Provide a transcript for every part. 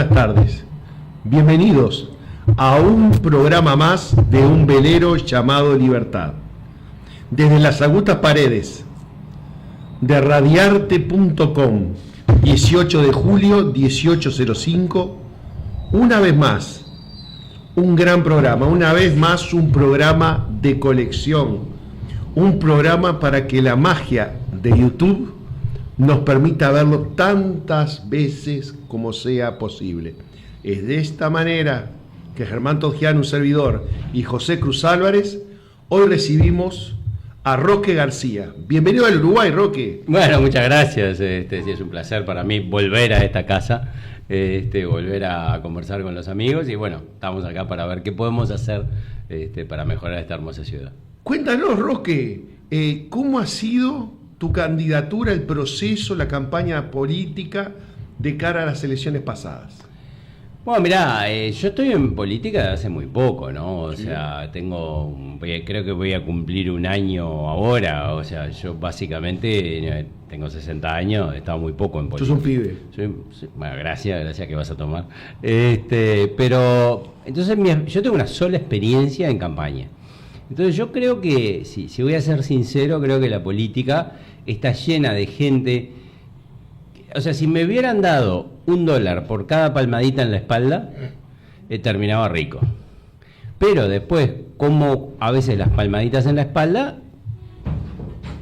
Buenas tardes, bienvenidos a un programa más de un velero llamado Libertad. Desde las agudas paredes de radiarte.com, 18 de julio, 1805, una vez más, un gran programa, una vez más un programa de colección, un programa para que la magia de YouTube nos permita verlo tantas veces como sea posible. Es de esta manera que Germán Todjian, un servidor, y José Cruz Álvarez, hoy recibimos a Roque García. Bienvenido al Uruguay, Roque. Bueno, muchas gracias. Sí, es un placer para mí volver a esta casa, volver a conversar con los amigos y bueno, estamos acá para ver qué podemos hacer para mejorar esta hermosa ciudad. Cuéntanos, Roque, ¿cómo ha sido tu candidatura, el proceso, la campaña política de cara a las elecciones pasadas? Bueno, mirá, yo estoy en política desde hace muy poco, ¿no? O sea, creo que voy a cumplir un año ahora, o sea, yo básicamente tengo 60 años, he estado muy poco en política. Sos un pibe. Bueno, gracias que vas a tomar. Pero, entonces, yo tengo una sola experiencia en campaña. Entonces yo creo que, si voy a ser sincero, creo que la política está llena de gente. O sea, si me hubieran dado $1 por cada palmadita en la espalda, terminaba rico. Pero después, como a veces las palmaditas en la espalda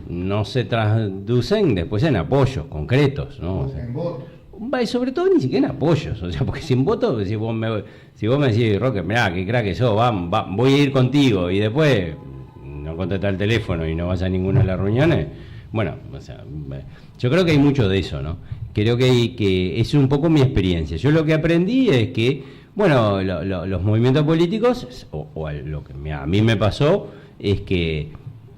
no se traducen después en apoyos concretos, ¿no? O sea, en votos. Sobre todo ni siquiera en apoyos, o sea, porque sin votos, si vos me decís, Roque, mirá, qué crack que sos, voy a ir contigo, y después no contestás el teléfono y no vas a ninguna de las reuniones, bueno, o sea, yo creo que hay mucho de eso, ¿no? Creo que es un poco mi experiencia. Yo lo que aprendí es que, bueno, los movimientos políticos, o lo que a mí me pasó, es que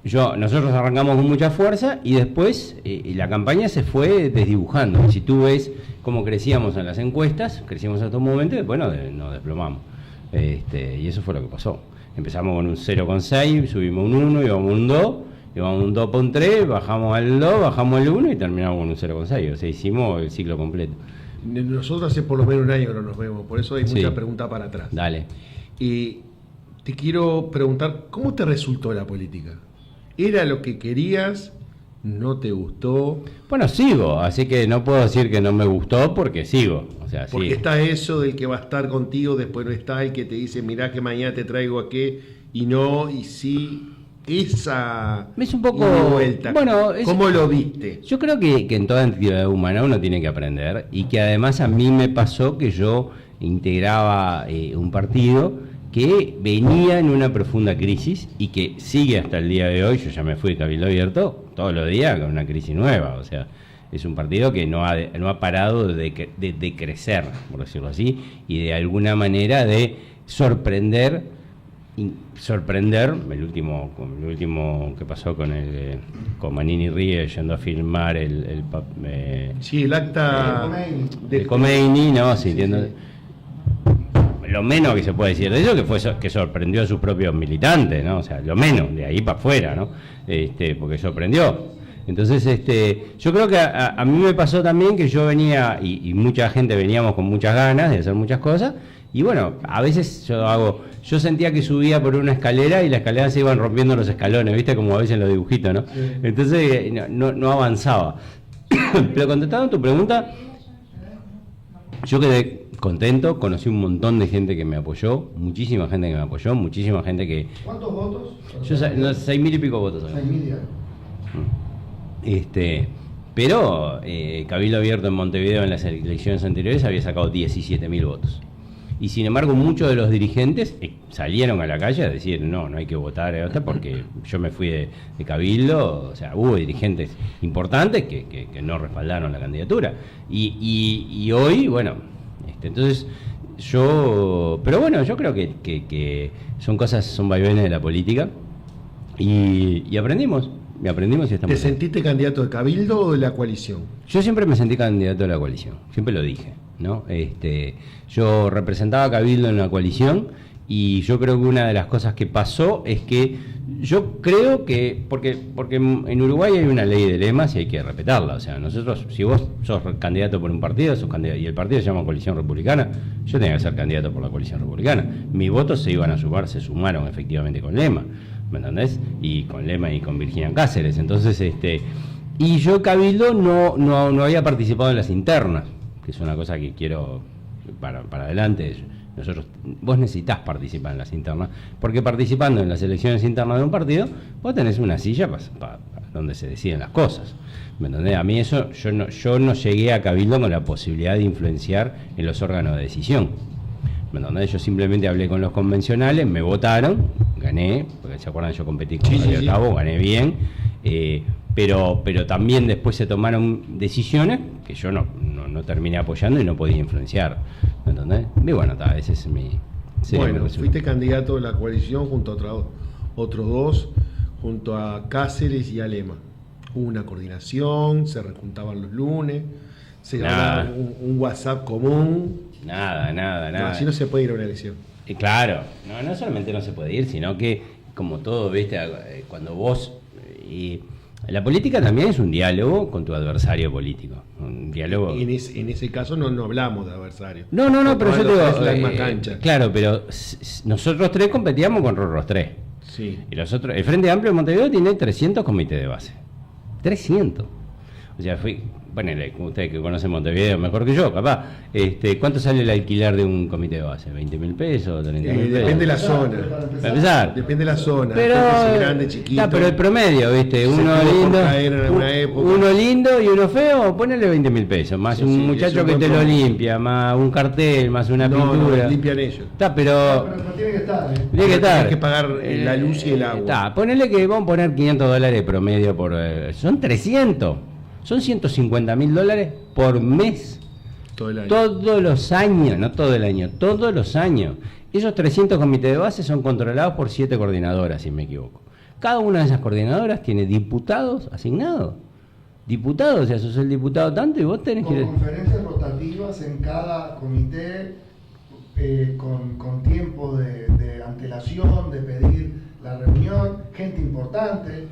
nosotros arrancamos con mucha fuerza y después la campaña se fue desdibujando. Si tú ves cómo crecíamos en las encuestas, crecíamos hasta un momento y después nos desplomamos. Y eso fue lo que pasó. Empezamos con un 0,6, subimos un 1, íbamos a un 2, íbamos a un 2,3, bajamos al 2, bajamos al 1 y terminamos con un 0,6. O sea, hicimos el ciclo completo. Nosotros hace por lo menos un año que no nos vemos, por eso hay mucha pregunta para atrás. Dale. Y te quiero preguntar, ¿cómo te resultó la política? ¿Era lo que querías? ¿No te gustó? Bueno, sigo, así que no puedo decir que no me gustó porque sigo. O sea, porque sí. Está eso del que va a estar contigo, después no está el que te dice, mirá que mañana te traigo a qué, y no, y sí. Esa es un poco vuelta. Bueno, ¿cómo lo viste? Yo creo que en toda actividad humana uno tiene que aprender y que además a mí me pasó que yo integraba un partido que venía en una profunda crisis y que sigue hasta el día de hoy. Yo ya me fui de Cabildo Abierto todos los días con una crisis nueva. O sea, es un partido que no ha parado de crecer, por decirlo así, y de alguna manera de sorprender el último que pasó con Manini Ríos yendo a filmar el acta de Khomeini, ¿no? Sintiendo lo menos que se puede decir de eso que sorprendió a sus propios militantes, ¿no? O sea, lo menos, de ahí para afuera, ¿no? Porque sorprendió. Entonces, yo creo que a mí me pasó también que yo venía, y mucha gente veníamos con muchas ganas de hacer muchas cosas, y bueno, a veces yo sentía que subía por una escalera y la escalera se iban rompiendo los escalones, ¿viste? Como a veces en los dibujitos, ¿no? Sí. Entonces, no avanzaba. Pero contestando tu pregunta, yo quedé contento, conocí un montón de gente que me apoyó, muchísima gente que me apoyó, muchísima gente que... ¿Cuántos votos? Yo 6.000 y pico votos. 6.000 ya. Pero Cabildo Abierto en Montevideo en las elecciones anteriores había sacado 17.000 votos. Y sin embargo muchos de los dirigentes salieron a la calle a decir no hay que votar porque yo me fui de Cabildo. O sea, hubo dirigentes importantes que no respaldaron la candidatura. Y hoy, bueno... Entonces, pero bueno, yo creo que son vaivenes de la política y aprendimos y estamos. ¿Te sentiste candidato de Cabildo o de la coalición? Yo siempre me sentí candidato de la coalición, siempre lo dije, ¿no? Yo representaba a Cabildo en la coalición Y yo creo que una de las cosas que pasó es que yo creo que, porque en Uruguay hay una ley de lemas y hay que respetarla. O sea, nosotros, si vos sos candidato por un partido, sos candidato, y el partido se llama Coalición Republicana, yo tenía que ser candidato por la Coalición Republicana. Mis votos se iban a sumar, se sumaron efectivamente con lema, ¿me entendés? Y con lema y con Virginia Cáceres. Entonces, y yo Cabildo no había participado en las internas, que es una cosa que quiero para adelante. Vos necesitas participar en las internas, porque participando en las elecciones internas de un partido, vos tenés una silla para donde se deciden las cosas. ¿Me entendés? A mí eso, yo no llegué a Cabildo con la posibilidad de influenciar en los órganos de decisión. ¿Me entendés? Yo simplemente hablé con los convencionales, me votaron, gané, porque se acuerdan, yo competí con Javier Cabo, gané bien, pero también después se tomaron decisiones que yo no terminé apoyando y no podía influenciar. ¿Me entendés? Y bueno, ese es mi... Bueno, fuiste candidato de la coalición junto a otros dos, junto a Cáceres y a Lema. Hubo una coordinación, se rejuntaban los lunes, se hablaba un WhatsApp común. Nada. Así no se puede ir a una elección. Claro, no solamente no se puede ir, sino que, como todo, viste, cuando vos... la política también es un diálogo con tu adversario político. Un diálogo. Y en ese caso no hablamos de adversario. No, pero yo te digo. La misma cancha. Claro, pero nosotros tres competíamos con los tres. Sí. Y nosotros, el Frente Amplio de Montevideo tiene 300 comités de base. 300. O sea, ponele, ustedes que conocen Montevideo mejor que yo, capaz. ¿Cuánto sale el alquiler de un comité de base? ¿20.000 pesos? ¿30.000 pesos? Depende de la zona. Para empezar. Depende de la zona. Pero, grande, chiquito. Pero el promedio, ¿viste? Uno lindo y uno feo, ponele 20.000 pesos. Más un muchacho que te lo limpia, más un cartel, más una pintura. No, limpian ellos. Pero tiene que estar. Tiene que estar. Tienes que pagar la luz y el agua. Ponele que vamos a poner $500 promedio por... son 300. Son $150.000 por mes. Todo el año. Todos los años, no todo el año, todos los años. Esos 300 comités de base son controlados por 7 coordinadoras, si me equivoco. Cada una de esas coordinadoras tiene diputados asignados. Diputados, o sea, sos el diputado tanto y vos tenés que... Con conferencias rotativas en cada comité, con tiempo de antelación, de pedir la reunión, gente importante,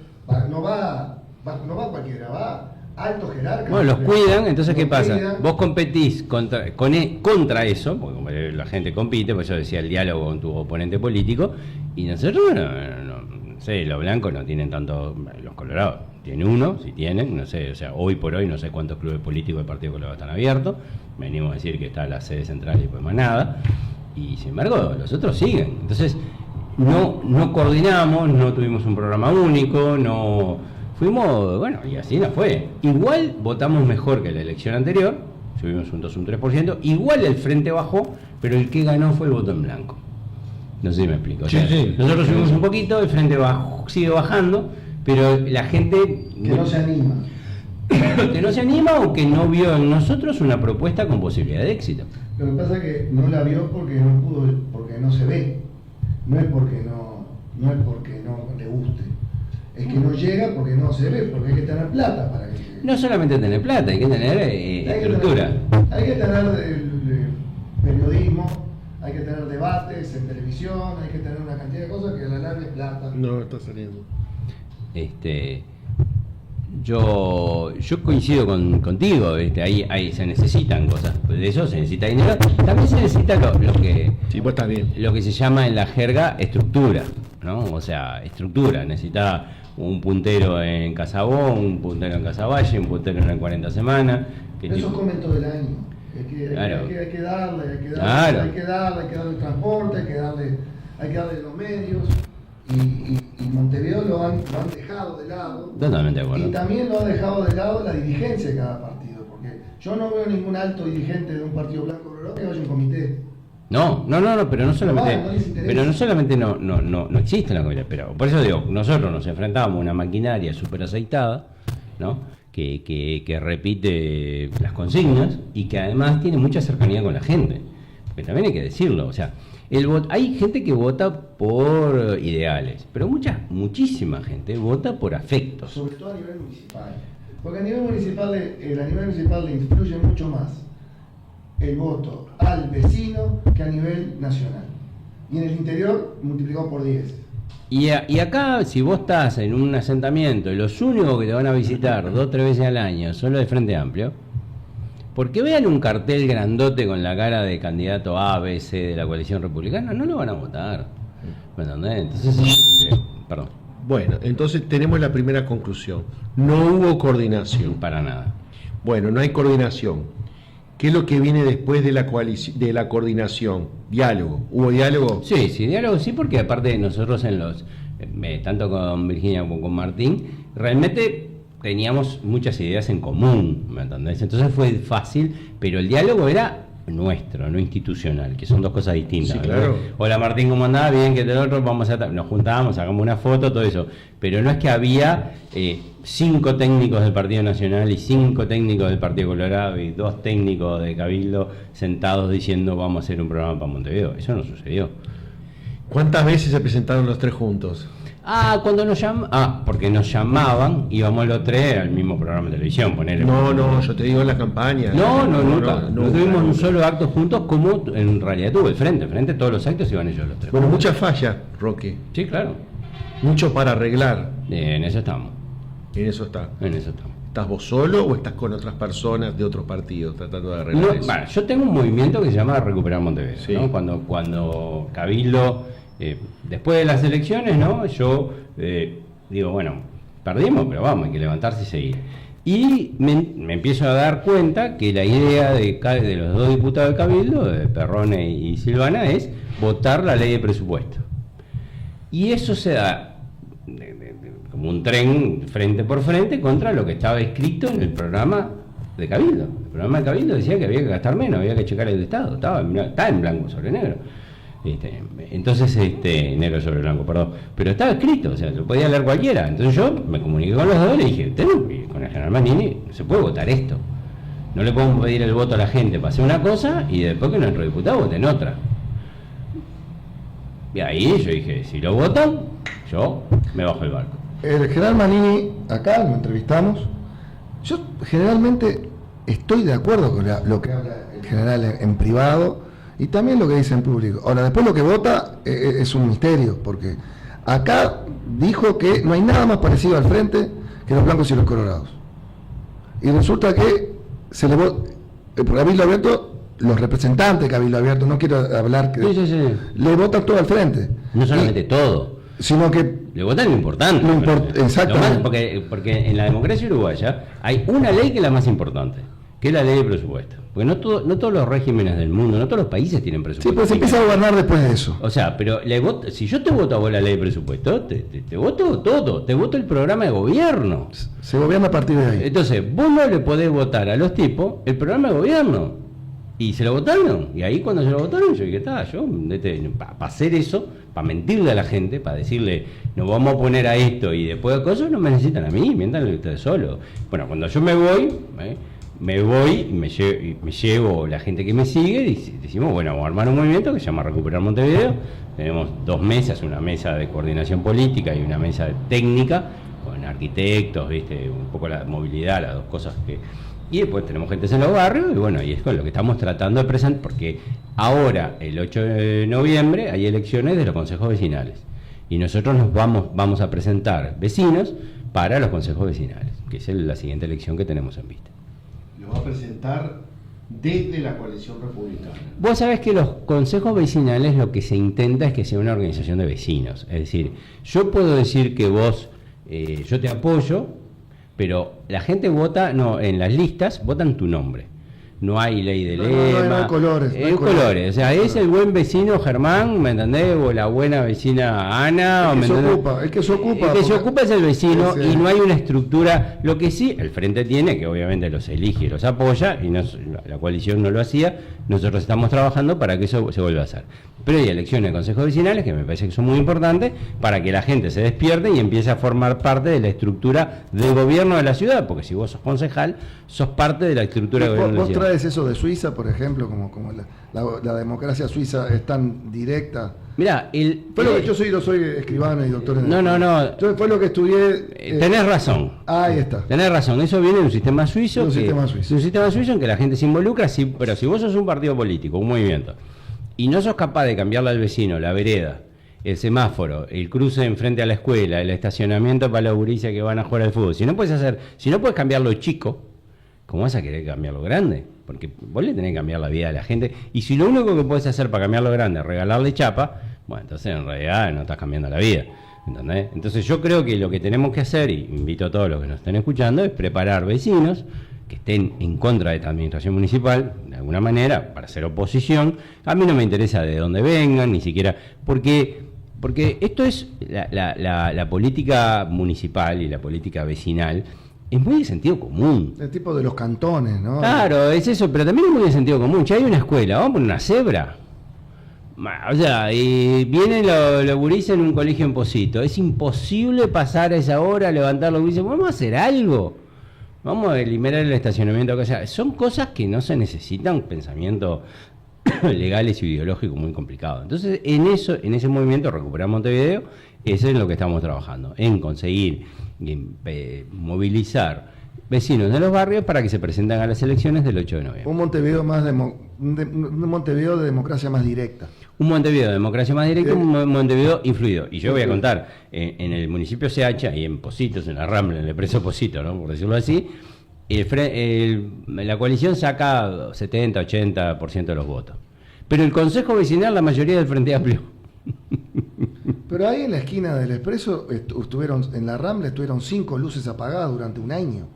no va cualquiera, va altos jerarcas. Bueno, los cuidan, entonces ¿qué pasa? Cuidan. Vos competís contra eso, porque como la gente compite, pues yo decía el diálogo con tu oponente político, y nosotros no sé, los blancos no tienen tanto, los colorados tienen uno, si tienen, no sé, o sea, hoy por hoy no sé cuántos clubes políticos del Partido Colorado están abiertos, venimos a decir que está la sede central y pues más nada, y sin embargo los otros siguen, entonces no coordinamos, no tuvimos un programa único, fuimos, bueno, y así nos fue. Igual votamos mejor que la elección anterior, subimos un 3%, igual el frente bajó, pero el que ganó fue el voto en blanco. No sé si me explico. O sea, sí. Nosotros subimos un poquito, el frente sigue bajando, pero la gente... Que no se anima. Que no se anima o que no vio en nosotros una propuesta con posibilidad de éxito. Lo que pasa es que no la vio porque no pudo, porque no se ve. No es porque no le guste. Es que no llega porque no se ve, porque hay que tener plata para que llegue. No solamente tener plata, hay que tener estructura. Hay que tener periodismo, hay que tener debates en televisión, hay que tener una cantidad de cosas que a la larga es plata. No está saliendo. Yo coincido contigo, ahí se necesitan cosas, de eso se necesita dinero, también se necesita lo que Sí, pues está bien. lo que se llama en la jerga estructura, ¿no? O sea, estructura, necesita un puntero en Casabón, un puntero en Casaballe, un puntero en 40 semanas. Eso come todo el año. Hay que darle transporte, hay que darle los medios. Y Montevideo lo han dejado de lado. Totalmente de acuerdo. Y también lo ha dejado de lado la dirigencia de cada partido, porque yo no veo ningún alto dirigente de un partido blanco que vaya a un comité. No, pero no solamente, no les interesa. pero no solamente no existe la comida, pero por eso digo, nosotros nos enfrentamos a una maquinaria súper aceitada, ¿no? Que repite las consignas y que además tiene mucha cercanía con la gente, que también hay que decirlo, o sea, hay gente que vota por ideales, pero muchísima gente vota por afectos. Sobre todo a nivel municipal, porque a nivel municipal le influye mucho más el voto al vecino que a nivel nacional. y en el interior multiplicado por 10. Y acá, si vos estás en un asentamiento y los únicos que te van a visitar 2 o 3 veces al año son los de Frente Amplio, porque vean un cartel grandote con la cara de candidato A, B, C de la coalición republicana, no lo van a votar. ¿Me entendés? Entonces, perdón. Bueno, entonces tenemos la primera conclusión. No hubo coordinación. Para nada. Bueno, no hay coordinación. ¿Qué es lo que viene después de la coordinación? Diálogo. ¿Hubo diálogo? Sí, diálogo sí, porque aparte nosotros tanto con Virginia como con Martín, realmente teníamos muchas ideas en común, ¿me entendés? Entonces fue fácil, pero el diálogo era nuestro, no institucional, que son dos cosas distintas. Sí, claro. Hola Martín, ¿cómo andás? Bien, que el otro, nos juntábamos, sacamos una foto, todo eso. Pero no es que había 5 técnicos del Partido Nacional y 5 técnicos del Partido Colorado y 2 técnicos de Cabildo sentados diciendo vamos a hacer un programa para Montevideo. Eso no sucedió. ¿Cuántas veces se presentaron los 3 juntos? Cuando nos porque nos llamaban, íbamos los 3 al mismo programa de televisión, ponerle. No, yo te digo en la campaña. Nunca. No tuvimos un solo acto juntos como en realidad tuvo el frente. El frente, todos los actos iban ellos los 3. Bueno, muchas fallas, Roque. Sí, claro. Mucho para arreglar. En eso estamos. En eso está. En eso estamos. ¿Estás vos solo o estás con otras personas de otros partidos tratando de arreglar eso? Bueno, yo tengo un movimiento que se llama Recuperar Montevideo, sí. ¿no? Cuando Cabildo, después de las elecciones, ¿no? Yo digo, bueno, perdimos, pero vamos, hay que levantarse y seguir. Y me empiezo a dar cuenta que la idea de los 2 diputados de Cabildo, de Perrone y Silvana, es votar la ley de presupuesto. Y eso se da como un tren frente por frente contra lo que estaba escrito en el programa de Cabildo. El programa de Cabildo decía que había que gastar menos, había que checar el Estado, estaba en blanco sobre negro. Entonces, negro sobre blanco, perdón, pero estaba escrito, o sea, lo podía leer cualquiera. Entonces yo me comuniqué con los 2 y le dije, con el general Manini, no se puede votar esto. No le podemos pedir el voto a la gente para hacer una cosa y después que nuestro diputado vote en otra. Y ahí yo dije, si lo votan, yo me bajo el barco. El general Manini, acá lo entrevistamos. Yo generalmente estoy de acuerdo con lo que habla el general en privado y también lo que dice en público. Ahora, después lo que vota es un misterio, porque acá dijo que no hay nada más parecido al frente que los blancos y los colorados. Y resulta que se le vota, por Cabildo Abierto, los representantes de Cabildo Abierto, no quiero hablar que sí. le votan todo al frente. No solamente todo, sino que le votan lo importante. Exactamente. Porque en la democracia uruguaya hay una ley que es la más importante, que es la ley de presupuesto. Porque no todos los regímenes del mundo, no todos los países tienen presupuesto. Sí, pero se empieza a gobernar después de eso. O sea, pero si yo te voto a vos la ley de presupuesto, te voto todo, te voto el programa de gobierno. Se gobierna a partir de ahí. Entonces, vos no le podés votar a los tipos el programa de gobierno. Y se lo votaron. Y ahí cuando se lo votaron, yo dije, para hacer eso, para mentirle a la gente, para decirle, nos vamos a poner a esto y después de cosas, no me necesitan a mí, miéntanle ustedes solos. Bueno, cuando yo me voy y me llevo la gente que me sigue y decimos, bueno, vamos a armar un movimiento que se llama Recuperar Montevideo. Tenemos 2 mesas, una mesa de coordinación política y una mesa técnica, con arquitectos, ¿viste? Un poco la movilidad, las 2 cosas que... Y después tenemos gente en los barrios, y bueno, y es con lo que estamos tratando de presentar, porque ahora, el 8 de noviembre, hay elecciones de los consejos vecinales. Y nosotros nos vamos a presentar vecinos para los consejos vecinales, que es la siguiente elección que tenemos en vista. Lo va a presentar desde la coalición republicana. Vos sabés que los consejos vecinales lo que se intenta es que sea una organización de vecinos. Es decir, yo puedo decir que vos, yo te apoyo, pero la gente vota, en las listas votan tu nombre. No hay ley de lema. No hay colores. No hay colores. O sea, es el buen vecino Germán, ¿me entendés? O la buena vecina Ana. El que se ocupa. El que se ocupa es el vecino y no hay una estructura. Lo que sí, el frente tiene, que obviamente los elige y los apoya, y la coalición no lo hacía, nosotros estamos trabajando para que eso se vuelva a hacer. Pero hay elecciones de consejos vecinales que me parece que son muy importantes para que la gente se despierte y empiece a formar parte de la estructura del gobierno de la ciudad, porque si vos sos concejal, sos parte de la estructura del gobierno de la ciudad. ¿Vos traes eso de Suiza, por ejemplo, como la democracia suiza es tan directa? Mirá, yo soy escribano y doctor en... No. Entonces fue lo que estudié... tenés razón. Ahí está. Tenés razón, eso viene de un sistema suizo. Un sistema suizo en que la gente se involucra, pero si vos sos un partido político, un movimiento, y no sos capaz de cambiarle al vecino la vereda, el semáforo, el cruce enfrente a la escuela, el estacionamiento para los gurises que van a jugar al fútbol, si no puedes cambiar lo chico, ¿cómo vas a querer cambiar lo grande? Porque vos le tenés que cambiar la vida a la gente, y si lo único que podés hacer para cambiar lo grande es regalarle chapa, bueno, entonces en realidad no estás cambiando la vida, ¿entendés? Entonces yo creo que lo que tenemos que hacer, y invito a todos los que nos estén escuchando, es preparar vecinos que estén en contra de esta administración municipal, de alguna manera, para hacer oposición. A mí no me interesa de dónde vengan, ni siquiera, porque esto es la política municipal y la política vecinal, es muy de sentido común. El tipo de los cantones, ¿no? Claro, es eso, pero también es muy de sentido común. Si hay una escuela, vamos a poner una cebra. O sea, y vienen los gurises en un colegio en Pocito. Es imposible pasar a esa hora, levantar los gurises. Vamos a hacer algo. Vamos a eliminar el estacionamiento. O sea, son cosas que no se necesitan pensamiento legales y ideológicos muy complicados. Entonces, en ese movimiento, Recuperar Montevideo, eso es lo que estamos trabajando, en conseguir movilizar vecinos de los barrios para que se presenten a las elecciones del 8 de noviembre. Un Montevideo un Montevideo de democracia más directa. Un Montevideo de democracia más directa, un Montevideo influido. Y yo voy a contar, en el municipio CH y en Pocitos, en la Rambla, en el preso Pocito, ¿no?, por decirlo así, la coalición saca 70-80% de los votos. Pero el Consejo Vecinal, la mayoría del Frente Amplio. Pero ahí en la esquina del Expreso, en la Rambla, estuvieron 5 luces apagadas durante un año.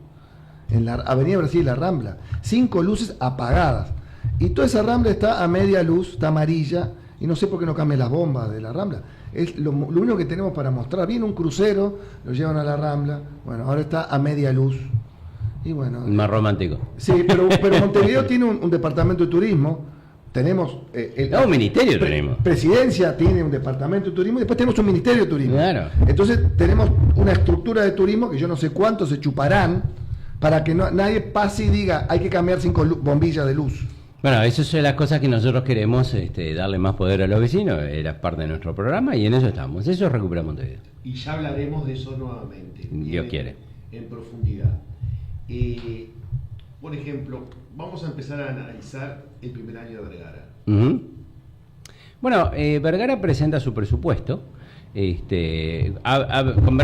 En la Avenida Brasil y la Rambla. 5 luces apagadas. Y toda esa Rambla está a media luz, está amarilla, y no sé por qué no cambian las bombas de la Rambla. Es lo único que tenemos para mostrar. Viene un crucero, lo llevan a la Rambla, bueno, ahora está a media luz. Y bueno, más romántico. Sí, pero Montevideo tiene un departamento de turismo. Tenemos un ministerio de turismo. Presidencia tiene un departamento de turismo y después tenemos un ministerio de turismo. Claro. Entonces tenemos una estructura de turismo que yo no sé cuántos se chuparán para que nadie pase y diga hay que cambiar 5 bombillas de luz. Bueno, esas son las cosas que nosotros queremos, darle más poder a los vecinos. Era parte de nuestro programa y en eso estamos. Eso es Recuperar Montevideo. Y ya hablaremos de eso nuevamente. Dios quiere. En profundidad. Por ejemplo, vamos a empezar a analizar el primer año de Vergara. Uh-huh. Bueno, Vergara presenta su presupuesto. Con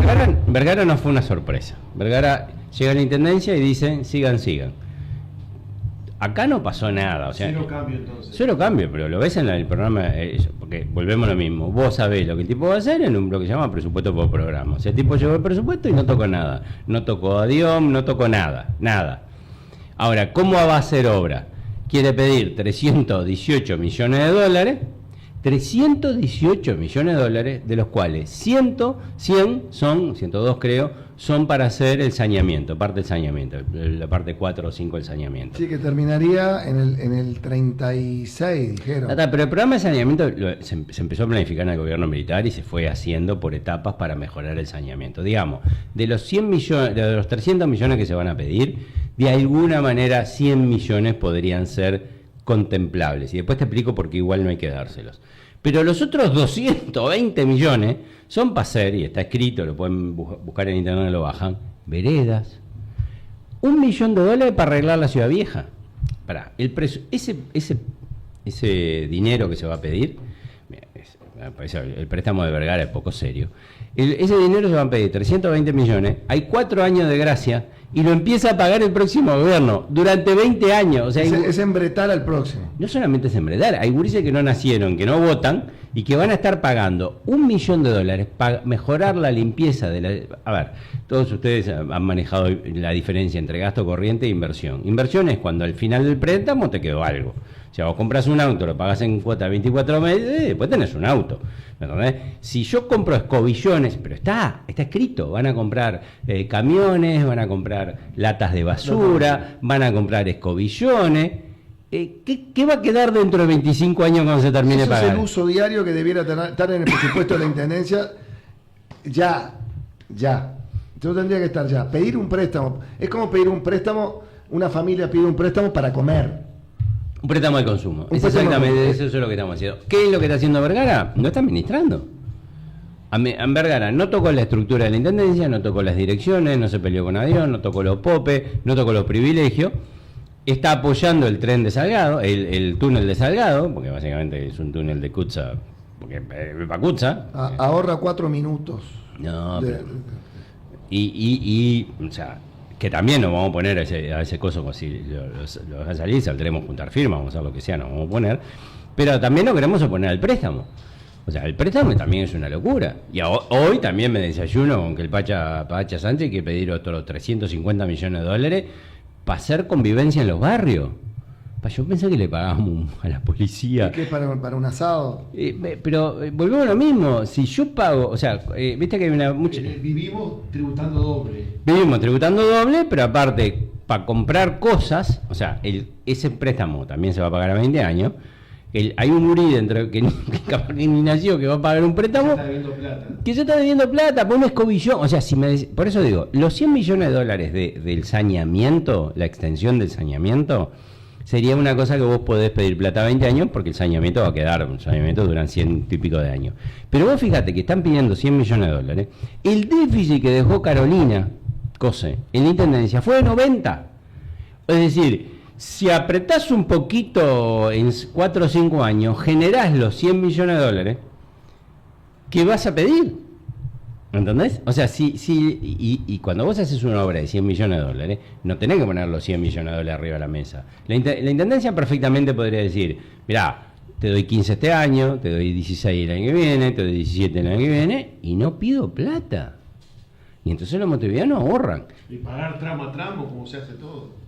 Vergara no fue una sorpresa. Vergara llega a la intendencia y dice, sigan. Acá no pasó nada. O sea, cero cambio entonces. Cero cambio, pero lo ves en el programa, porque volvemos a lo mismo. Vos sabés lo que el tipo va a hacer en lo que se llama presupuesto por programa. O sea, el tipo llevó el presupuesto y no tocó nada. No tocó a DIOM, no tocó nada. Ahora, ¿cómo va a hacer obra? Quiere pedir 318 millones de dólares, 318 millones de dólares, de los cuales 102 creo, son para hacer el saneamiento, parte del saneamiento, la parte 4 o 5 del saneamiento. Sí, que terminaría en el 36, dijeron. Pero el programa de saneamiento se empezó a planificar en el gobierno militar y se fue haciendo por etapas para mejorar el saneamiento. Digamos, de los 100 millones, de los 300 millones que se van a pedir, de alguna manera 100 millones podrían ser contemplables. Y después te explico por qué igual no hay que dárselos. Pero los otros 220 millones son para hacer, y está escrito, lo pueden buscar en internet y lo bajan, veredas. $1 millón para arreglar la Ciudad Vieja. Ese dinero que se va a pedir, el préstamo de Vergara es poco serio. Ese dinero se va a pedir 320 millones, hay 4 años de gracia y lo empieza a pagar el próximo gobierno durante 20 años. O sea, es embretar al próximo. No solamente es embretar, hay gurises que no nacieron, que no votan y que van a estar pagando $1 millón para mejorar la limpieza de la... A ver, todos ustedes han manejado la diferencia entre gasto corriente e inversión. Inversión es cuando al final del préstamo te quedó algo. O sea, vos compras un auto, lo pagás en cuota 24 meses, después tenés un auto. ¿Entendés? Si yo compro escobillones, pero está escrito, van a comprar camiones, van a comprar latas de basura, van a comprar escobillones. ¿Qué va a quedar dentro de 25 años cuando se termine de pagar? Eso es el uso diario que debiera estar en el presupuesto de la Intendencia. Ya. Yo tendría que estar ya. Pedir un préstamo. Es como pedir un préstamo, una familia pide un préstamo para comer. Un préstamo de consumo. Exactamente, eso es lo que estamos haciendo. ¿Qué es lo que está haciendo Vergara? No está administrando. Vergara no tocó la estructura de la Intendencia, no tocó las direcciones, no se peleó con Adiós, no tocó los popes, no tocó los privilegios. está apoyando el tren de Salgado, el túnel de Salgado, porque básicamente es un túnel de Cutsa, porque va a Cutsa. Ahorra 4 minutos. No, pero, o sea, que también nos vamos a poner a ese coso, como si lo vas a salir, saldremos a juntar firmas, vamos a hacer lo que sea, nos vamos a poner, pero también no queremos oponer al préstamo. O sea, el préstamo también es una locura. Y hoy también me desayuno con que el Pacha Sánchez quiere pedir otros 350 millones de dólares para hacer convivencia en los barrios. Yo pensé que le pagábamos a la policía. ¿Y qué es para un asado? Pero volvemos a lo mismo. Si yo pago, o sea, viste que hay una... Vivimos tributando doble. Vivimos tributando doble, pero aparte, para comprar cosas, o sea, ese préstamo también se va a pagar a 20 años. Hay un gurí dentro que ni nació que va a pagar un préstamo que se está debiendo plata por un escobillón. O sea, por eso digo, los 100 millones de dólares del saneamiento, la extensión del saneamiento, sería una cosa que vos podés pedir plata a 20 años porque el saneamiento va a quedar, un saneamiento duran 100 y pico de años. Pero vos fíjate que están pidiendo 100 millones de dólares. El déficit que dejó Carolina Cose en la intendencia fue de 90. Es decir, si apretás un poquito en 4 o 5 años, generás los 100 millones de dólares que vas a pedir. ¿Entendés? O sea, y cuando vos haces una obra de 100 millones de dólares, no tenés que poner los 100 millones de dólares arriba de la mesa. La intendencia perfectamente podría decir, mirá, te doy 15 este año, te doy 16 el año que viene, te doy 17 el año que viene, y no pido plata. Y entonces los montevideanos ahorran. Y pagar tramo a tramo, como se hace todo.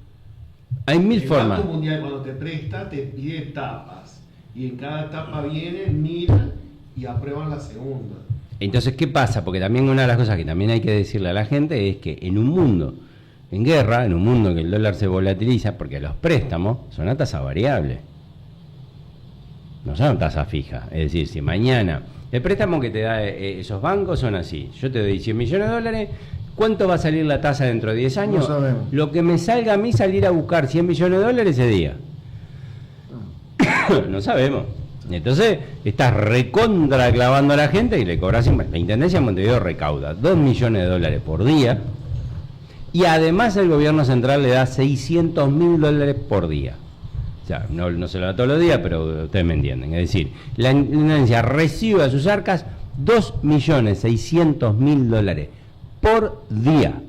Hay 1000 formas. El Banco Mundial, cuando te presta, te pide etapas. Y en cada etapa vienen, miran y aprueban la segunda. Entonces, ¿qué pasa? Porque también una de las cosas que también hay que decirle a la gente es que en un mundo en guerra, en un mundo en que el dólar se volatiliza, porque los préstamos son a tasa variable, no son a tasa fija. Es decir, si mañana el préstamo que te da esos bancos son así, yo te doy 100 millones de dólares, ¿cuánto va a salir la tasa dentro de 10 años? No sabemos. Lo que me salga a mí salir a buscar 100 millones de dólares ese día. No sabemos. Entonces, estás recontra clavando a la gente y le cobras. La Intendencia de Montevideo recauda 2 millones de dólares por día y además el gobierno central le da 600.000 dólares por día. O sea, no se lo da todos los días, pero ustedes me entienden. Es decir, la Intendencia recibe a sus arcas 2.600.000 dólares por día.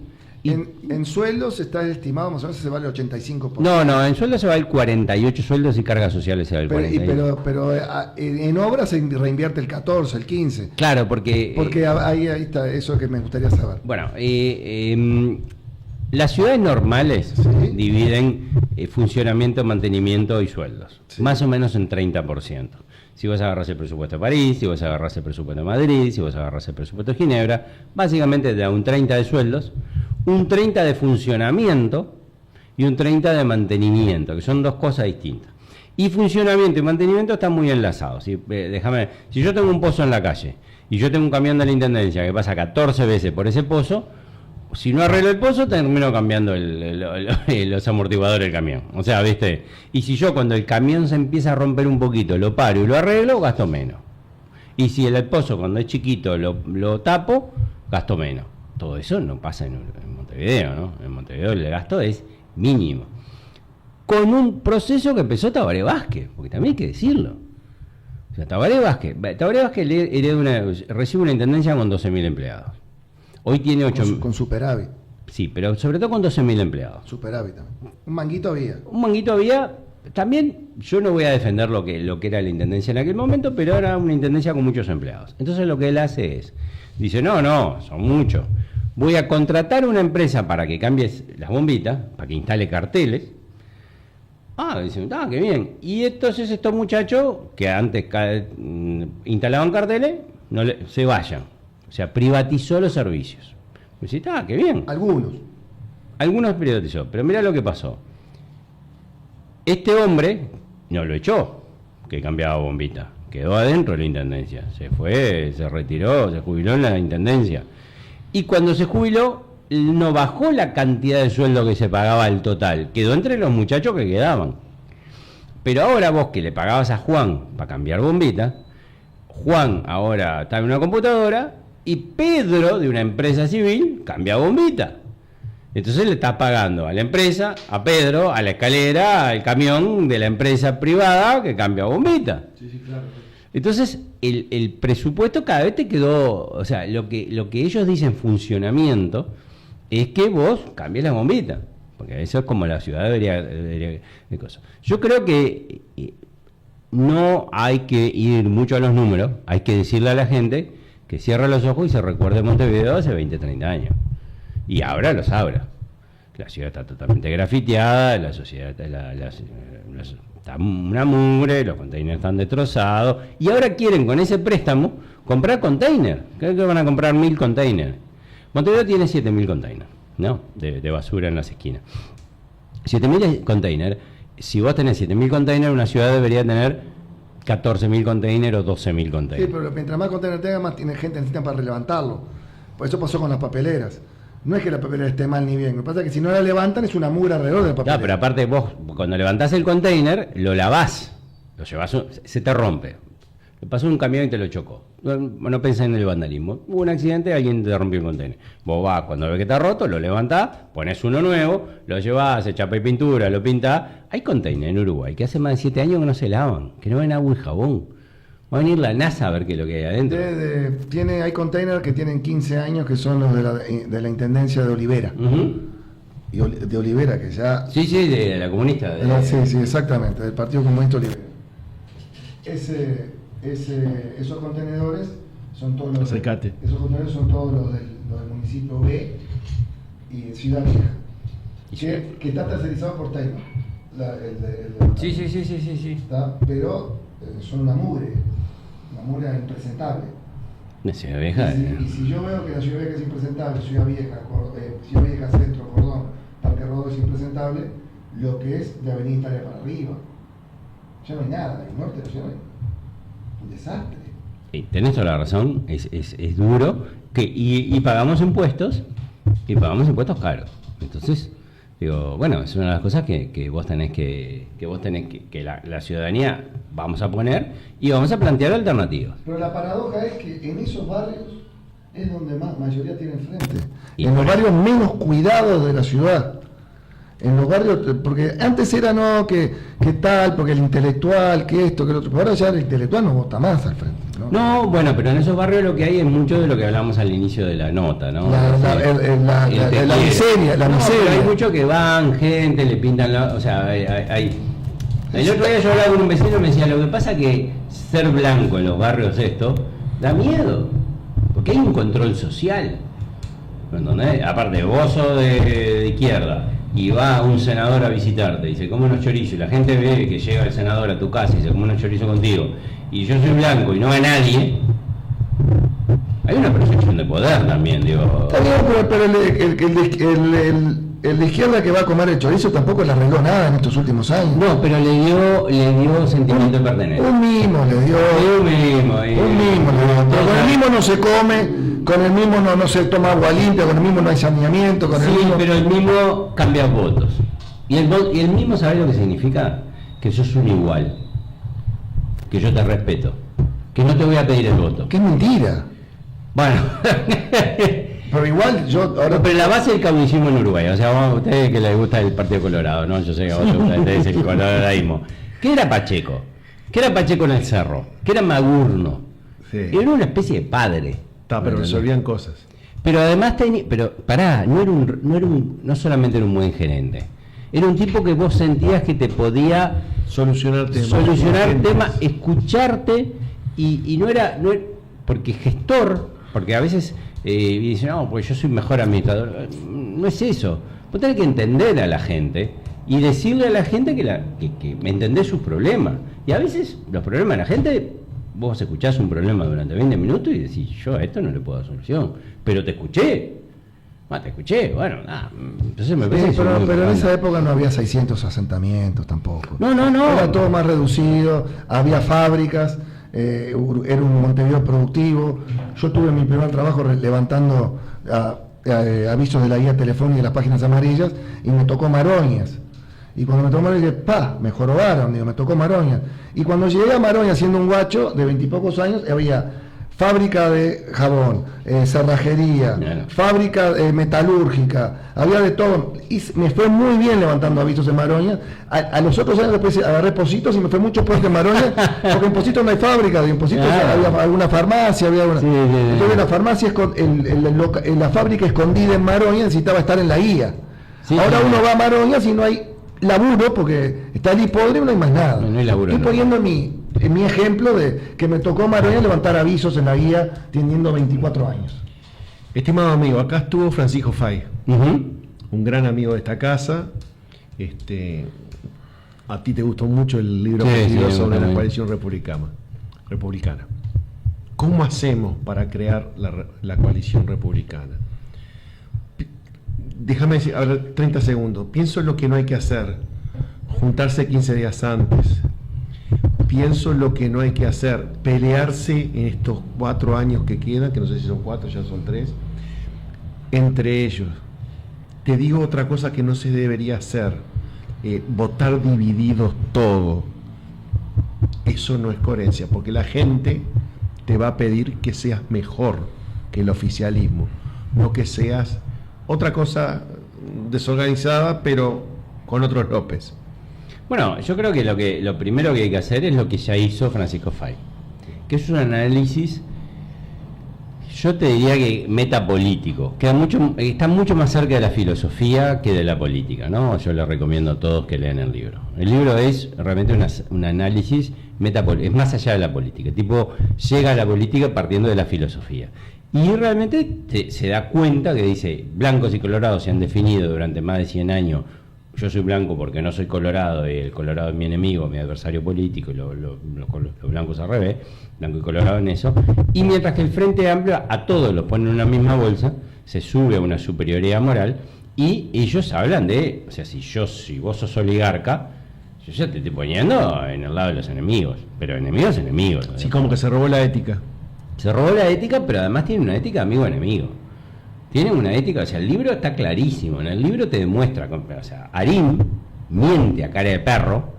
En sueldos está estimado más o menos se vale el 85%. No, en sueldos se va el 48%, sueldos y cargas sociales se va el 48%. Pero en obras se reinvierte el 14%, el 15%. Claro, porque ahí está eso que me gustaría saber. Bueno, las ciudades normales dividen funcionamiento, mantenimiento y sueldos, más o menos en 30%. Si vos agarrás el presupuesto de París, si vos agarrás el presupuesto de Madrid, si vos agarrás el presupuesto de Ginebra, básicamente te da un 30% de sueldos, un 30% de funcionamiento y un 30% de mantenimiento, que son dos cosas distintas. Y funcionamiento y mantenimiento están muy enlazados. Si yo tengo un pozo en la calle y yo tengo un camión de la Intendencia que pasa 14 veces por ese pozo, si no arreglo el pozo, termino cambiando los amortiguadores del camión. O sea, ¿viste? Y si yo cuando el camión se empieza a romper un poquito, lo paro y lo arreglo, gasto menos. Y si el pozo cuando es chiquito lo tapo, gasto menos. Todo eso no pasa en Montevideo, ¿no? En Montevideo el gasto es mínimo. Con un proceso que empezó Tabaré Vázquez, porque también hay que decirlo. O sea, Tabaré Vázquez recibe una intendencia con 12.000 empleados. Hoy tiene 8.000. Con superávit. Sí, pero sobre todo con 12.000 empleados. Superávit también. Un manguito había. Un manguito había. También yo no voy a defender lo que era la intendencia en aquel momento, pero era una intendencia con muchos empleados. Entonces lo que él hace es, dice, no, son muchos. Voy a contratar una empresa para que cambies las bombitas, para que instale carteles. Dicen, qué bien. Y entonces estos muchachos que antes instalaban carteles, se vayan. O sea, privatizó los servicios. Me dice, qué bien. Algunos privatizó, pero mirá lo que pasó. Este hombre no lo echó, que cambiaba bombita. Quedó adentro de la intendencia. Se fue, se retiró, se jubiló en la intendencia. Y cuando se jubiló, no bajó la cantidad de sueldo que se pagaba al total. Quedó entre los muchachos que quedaban. Pero ahora vos que le pagabas a Juan para cambiar bombita, Juan ahora está en una computadora y Pedro, de una empresa civil, cambia bombita. Entonces le está pagando a la empresa, a Pedro, a la escalera, al camión de la empresa privada que cambia bombita. Sí, claro. Entonces, el presupuesto cada vez te quedó, o sea, lo que ellos dicen funcionamiento es que vos cambies la bombita, porque eso es como la ciudad debería de cosas. Yo creo que no hay que ir mucho a los números, hay que decirle a la gente que cierre los ojos y se recuerde Montevideo hace 20, 30 años. Y ahora los abra. La ciudad está totalmente grafiteada, la sociedad está una mugre, los containers están destrozados, y ahora quieren con ese préstamo comprar containers. Creo que van a comprar 1000 containers. Montevideo tiene 7000 containers, ¿no? De basura en las esquinas. 7000 containers. Si vos tenés 7000 containers, una ciudad debería tener 14.000 containers o 12.000 containers. Sí, pero mientras más containers tenga, más tiene gente necesita para relevantarlo. Por eso pasó con las papeleras. No es que la papelera esté mal ni bien, lo que pasa es que si no la levantan es una mugre alrededor de la papelera. No, pero aparte vos, cuando levantás el container, lo lavás, lo llevas, se te rompe. Le pasó un camión y te lo chocó. No pensás en el vandalismo. Hubo un accidente, alguien te rompió el container. Vos vas, cuando ves que está roto, lo levantás, pones uno nuevo, lo llevás, se chapa y pintura, lo pintás. Hay containers en Uruguay que hace más de 7 años que no se lavan, que no ven agua y jabón. Va a venir la NASA a ver qué es lo que hay adentro. Hay containers que tienen 15 años que son los de la Intendencia de Olivera. Y de Olivera, que ya... Sí, de la comunista. Sí, exactamente, del Partido Comunista Olivera. Esos contenedores son todos los... Esos contenedores son todos los del municipio B y Ciudad Vieja. Que está tercerizado por Taylor. Sí. Pero son una mugre impresentable. La Ciudad Vieja. Y si yo veo que la Ciudad Vieja es impresentable, Ciudad Vieja Centro, Cordón, Parque Rodó es impresentable, lo que es de Avenida Italia para arriba, ya no hay nada, el norte ya no hay un desastre. Y tenés toda la razón, es duro, y pagamos impuestos caros. Entonces, digo, bueno, es una de las cosas que vos tenés que la ciudadanía vamos a poner y vamos a plantear alternativas. Pero la paradoja es que en esos barrios es donde más mayoría tiene enfrente. Y en los barrios menos cuidados de la ciudad. En los barrios, porque antes era que tal, porque el intelectual, que esto, que lo otro. Pero ahora ya el intelectual no vota más al frente. No, bueno, pero en esos barrios lo que hay es mucho de lo que hablamos al inicio de la nota, ¿no? La miseria. Pero hay mucho que van, gente, le pintan o sea, hay... El otro día yo hablaba con un vecino y me decía, lo que pasa es que ser blanco en los barrios da miedo, porque hay un control social. ¿Entendés? Aparte, vos sos de izquierda y va un senador a visitarte y se come unos chorizos y la gente ve que llega el senador a tu casa y se come unos chorizos contigo y yo soy blanco y no va nadie, hay una percepción de poder también, digo. Está bien, pero el de izquierda que va a comer el chorizo tampoco le arregló nada en estos últimos años. No, pero le dio sentimiento de pertenencia. Un mimo le dio. Un mimo. Pero con el mimo no se come, con el mimo no se toma agua limpia, con el mimo no hay saneamiento, con el mimo... pero el mimo cambia votos. Y el mimo, ¿sabes lo que significa? Que sos un igual. Que yo te respeto. Que no te voy a pedir el voto. ¡Qué mentira! Bueno... Pero igual yo ahora... Pero la base del caudillismo en Uruguay, o sea, a ustedes que les gusta el Partido Colorado, ¿no? Yo sé que a ustedes el coloradismo. ¿Qué era Pacheco? ¿Qué era Pacheco en el Cerro? ¿Qué era Magurno? Sí. Era una especie de padre. Pero resolvían cosas. Pero además no solamente era un buen gerente, era un tipo que vos sentías que te podía solucionar temas, escucharte y no era porque gestor, porque a veces y dicen, no, pues yo soy mejor administrador. No es eso. Vos tenés que entender a la gente y decirle a la gente que me entendés sus problemas. Y a veces los problemas de la gente, vos escuchás un problema durante 20 minutos y decís, yo a esto no le puedo dar solución. Pero te escuché. Bueno, nada. Entonces me parece pero en esa época no había 600 asentamientos tampoco. No. Era todo más reducido, había fábricas. Era un Montevideo productivo. Yo tuve mi primer trabajo levantando avisos de la guía telefónica y las páginas amarillas y me tocó Maroñas. Y cuando me tocó Maroñas dije, me jorobaron, me tocó Maroñas. Y cuando llegué a Maroñas siendo un guacho de 20 y pocos años, había fábrica de jabón, cerrajería, Claro. fábrica metalúrgica, había de todo. Y me fue muy bien levantando avisos en Maroña. A los otros años después agarré Positos y me fue mucho peor que en Maroña, porque en Positos no hay fábrica, y en Positos Claro. había alguna farmacia, había una. Sí, sí, sí. Entonces la farmacia, la fábrica escondida en Maroña necesitaba estar en la guía. Sí, Ahora sí. uno va a Maroña si no hay laburo, porque está el hipódromo y no hay más nada. No hay laburo, Estoy no. poniendo en mi ejemplo de que me tocó Maroña levantar avisos en la guía teniendo 24 años. Estimado amigo, acá estuvo Francisco Fay, Ujú. un gran amigo de esta casa. A ti te gustó mucho el libro Sí, que sí, escribió me sobre gusta la muy. coalición republicana. ¿Cómo hacemos para crear la coalición republicana? Déjame decir, a ver, 30 segundos. Pienso en lo que no hay que hacer. Juntarse 15 días antes. Pienso en lo que no hay que hacer. Pelearse en estos 4 años que quedan, que no sé si son 4, ya son 3, entre ellos. Te digo otra cosa que no se debería hacer. Votar divididos todo. Eso no es coherencia, porque la gente te va a pedir que seas mejor que el oficialismo, no que seas otra cosa desorganizada, pero con otros López. Bueno, yo creo que lo primero que hay que hacer es lo que ya hizo Francisco Fay, que es un análisis, yo te diría que metapolítico, está mucho más cerca de la filosofía que de la política, ¿no? Yo les recomiendo a todos que lean el libro. El libro es realmente un análisis metapolítico, es más allá de la política, tipo llega a la política partiendo de la filosofía. Y realmente se da cuenta que dice, blancos y colorados se han definido durante más de 100 años. Yo soy blanco porque no soy colorado, y el colorado es mi enemigo, mi adversario político, y los blancos al revés, blanco y colorado en eso. Y mientras que el Frente Amplio a todos los pone en una misma bolsa, se sube a una superioridad moral, y ellos hablan de, o sea, si vos sos oligarca, yo ya te estoy poniendo en el lado de los enemigos, pero enemigos. Sí, como que se robó la ética. Se robó la ética, pero además tiene una ética amigo-enemigo. Tiene una ética, o sea, el libro está clarísimo. En el libro te demuestra, o sea, Arim miente a cara de perro,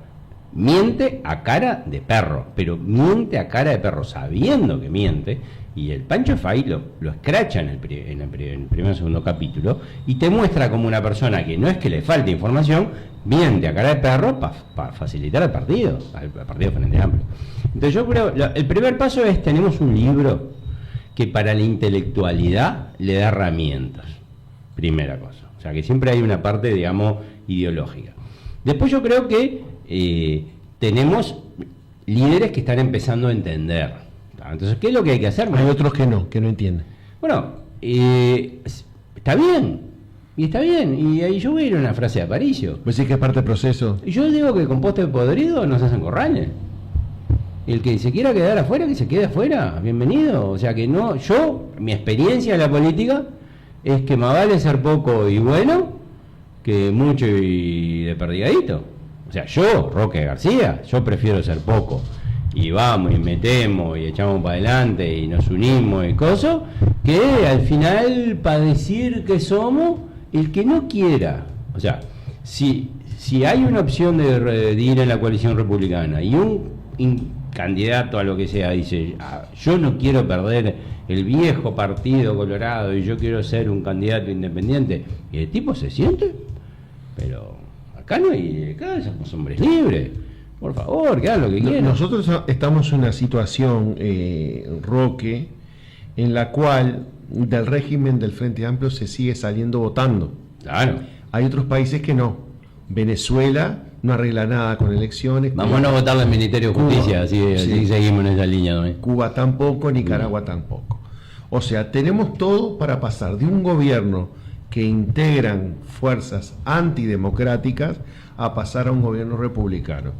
pero miente a cara de perro sabiendo que miente, y el Pancho Fay lo escracha en el primer o segundo capítulo, y te muestra como una persona que no es que le falte información, miente a cara de perro para facilitar al partido Frente Amplio. Entonces yo creo, el primer paso es, tenemos un libro que para la intelectualidad le da herramientas, primera cosa. O sea, que siempre hay una parte, digamos, ideológica. Después yo creo que tenemos líderes que están empezando a entender. Entonces, ¿qué es lo que hay que hacer? Hay otros que no entienden. Bueno, está bien, y ahí yo voy a ir a una frase de Aparicio. ¿Vos decís que es parte del proceso? Yo digo que con poste podrido no se hacen corrales. El que se quiera quedar afuera, que se quede afuera, bienvenido. O sea que no, mi experiencia en la política es que más vale ser poco y bueno que mucho y de perdigadito. O sea, yo, Roque García, yo prefiero ser poco y vamos y metemos y echamos para adelante y nos unimos y cosas, que al final para decir que somos el que no quiera. O sea, si hay una opción de ir en la coalición republicana y un candidato a lo que sea dice, yo no quiero perder el viejo partido colorado y yo quiero ser un candidato independiente, y el tipo se siente, pero acá somos hombres libres, por favor, que hagan lo que quieran. Nosotros estamos en una situación, Roque, en la cual del régimen del Frente Amplio se sigue saliendo votando. Claro. Hay otros países que no. Venezuela no arregla nada con elecciones. Vamos a votar al Ministerio de Justicia, así seguimos en esa línea, ¿no? Cuba tampoco, Nicaragua tampoco. O sea, tenemos todo para pasar de un gobierno que integran fuerzas antidemocráticas a pasar a un gobierno republicano.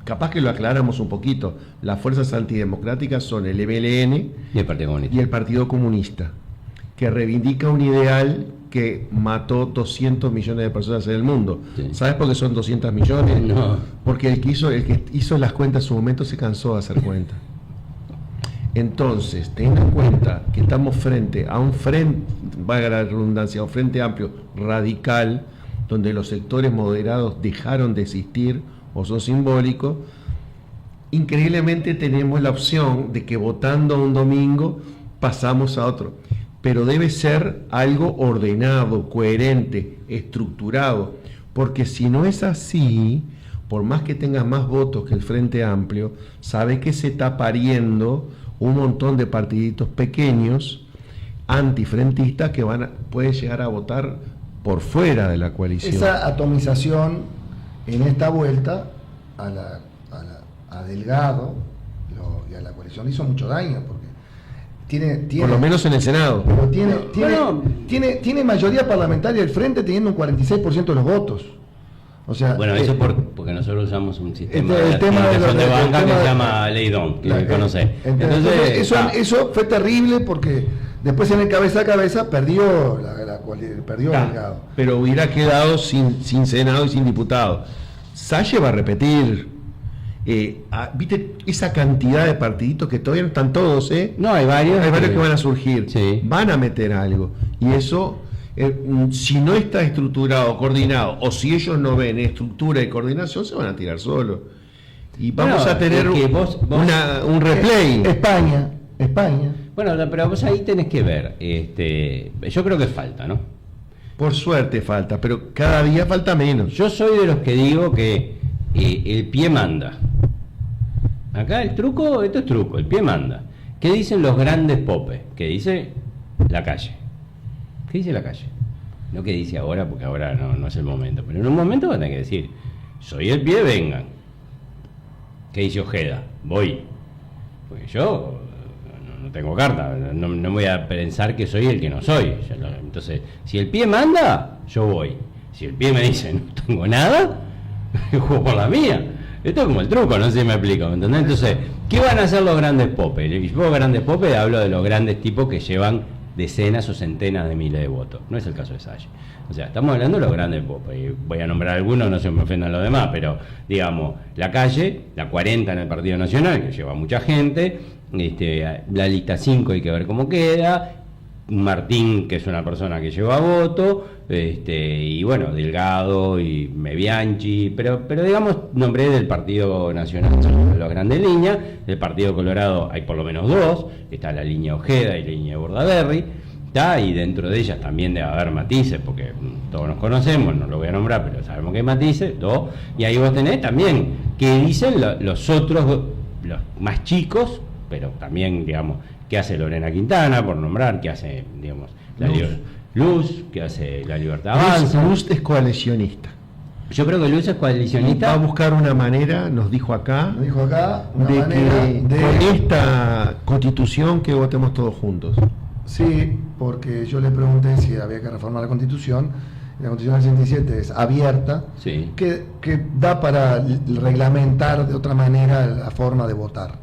Capaz que lo aclaramos un poquito. Las fuerzas antidemocráticas son el MLN y el Partido Comunista. Y el Partido Comunista, que reivindica un ideal que mató 200 millones de personas en el mundo. Sí. ¿Sabes por qué son 200 millones? No. Porque el que hizo las cuentas en su momento se cansó de hacer cuentas. Entonces, ten en cuenta que estamos frente a un valga la redundancia, a un Frente Amplio radical, donde los sectores moderados dejaron de existir o son simbólicos, increíblemente tenemos la opción de que votando un domingo pasamos a otro, pero debe ser algo ordenado, coherente, estructurado, porque si no es así, por más que tengas más votos que el Frente Amplio, sabe que se está pariendo un montón de partiditos pequeños antifrentistas que pueden llegar a votar por fuera de la coalición. Esa atomización en esta vuelta a Delgado y a la coalición le hizo mucho daño, porque tiene por lo menos en el Senado. Pero tiene mayoría parlamentaria el Frente teniendo un 46% de los votos. O sea, bueno, eso porque nosotros usamos un sistema el tema de de banca que se llama Ley Don, que conoce. Entonces eso fue terrible, porque después en el cabeza a cabeza perdió Delgado. Pero hubiera quedado sin Senado y sin diputado. Salle va a repetir. ¿Viste esa cantidad de partiditos que todavía no están todos? No, hay varios. Hay varios que van a surgir. Sí. Van a meter algo. Y eso, si no está estructurado, coordinado, o si ellos no ven estructura y coordinación, se van a tirar solos. Y vamos a tener un replay. España. Bueno, pero vos ahí tenés que ver. Yo creo que falta, ¿no? Por suerte falta, pero cada día falta menos. Yo soy de los que digo que el pie manda. Acá esto es truco, el pie manda. ¿Qué dicen los grandes popes? ¿Qué dice la calle? ¿Qué dice la calle? No que dice ahora, porque ahora no es el momento, pero en un momento van a tener que decir, soy el pie, vengan. ¿Qué dice Ojeda? Voy. Porque yo no tengo carta, no voy a pensar que soy el que no soy. Entonces, si el pie manda, yo voy. Si el pie me dice, no tengo nada, yo juego por la mía. Esto es como el truco, no sé si me explico, ¿me entendés? Entonces, ¿qué van a hacer los grandes popes? Y yo grandes popes hablo de los grandes tipos que llevan decenas o centenas de miles de votos. No es el caso de Salle. O sea, estamos hablando de los grandes popes. Y voy a nombrar algunos, no se me ofendan los demás, pero digamos, la calle, la 40 en el Partido Nacional, que lleva mucha gente, la lista 5 hay que ver cómo queda, Martín, que es una persona que lleva voto, y bueno, Delgado y Mebianchi, pero digamos, nombré del Partido Nacional, son las grandes líneas. Del Partido Colorado hay por lo menos dos, está la línea Ojeda y la línea Bordaberry, y dentro de ellas también debe haber matices, porque todos nos conocemos, no lo voy a nombrar, pero sabemos que hay matices, dos, y ahí vos tenés también que dicen los otros, los más chicos, pero también, digamos, qué hace Lorena Quintana, por nombrar, qué hace, digamos, Luz, qué hace La Libertad Avanza. Luz es coalicionista. Yo creo que Luz es coalicionista. Va a buscar una manera, nos dijo acá, una de manera que con esta constitución que votemos todos juntos. Sí, porque yo le pregunté si había que reformar la Constitución. La Constitución del 67 es abierta, sí, que da para reglamentar de otra manera la forma de votar.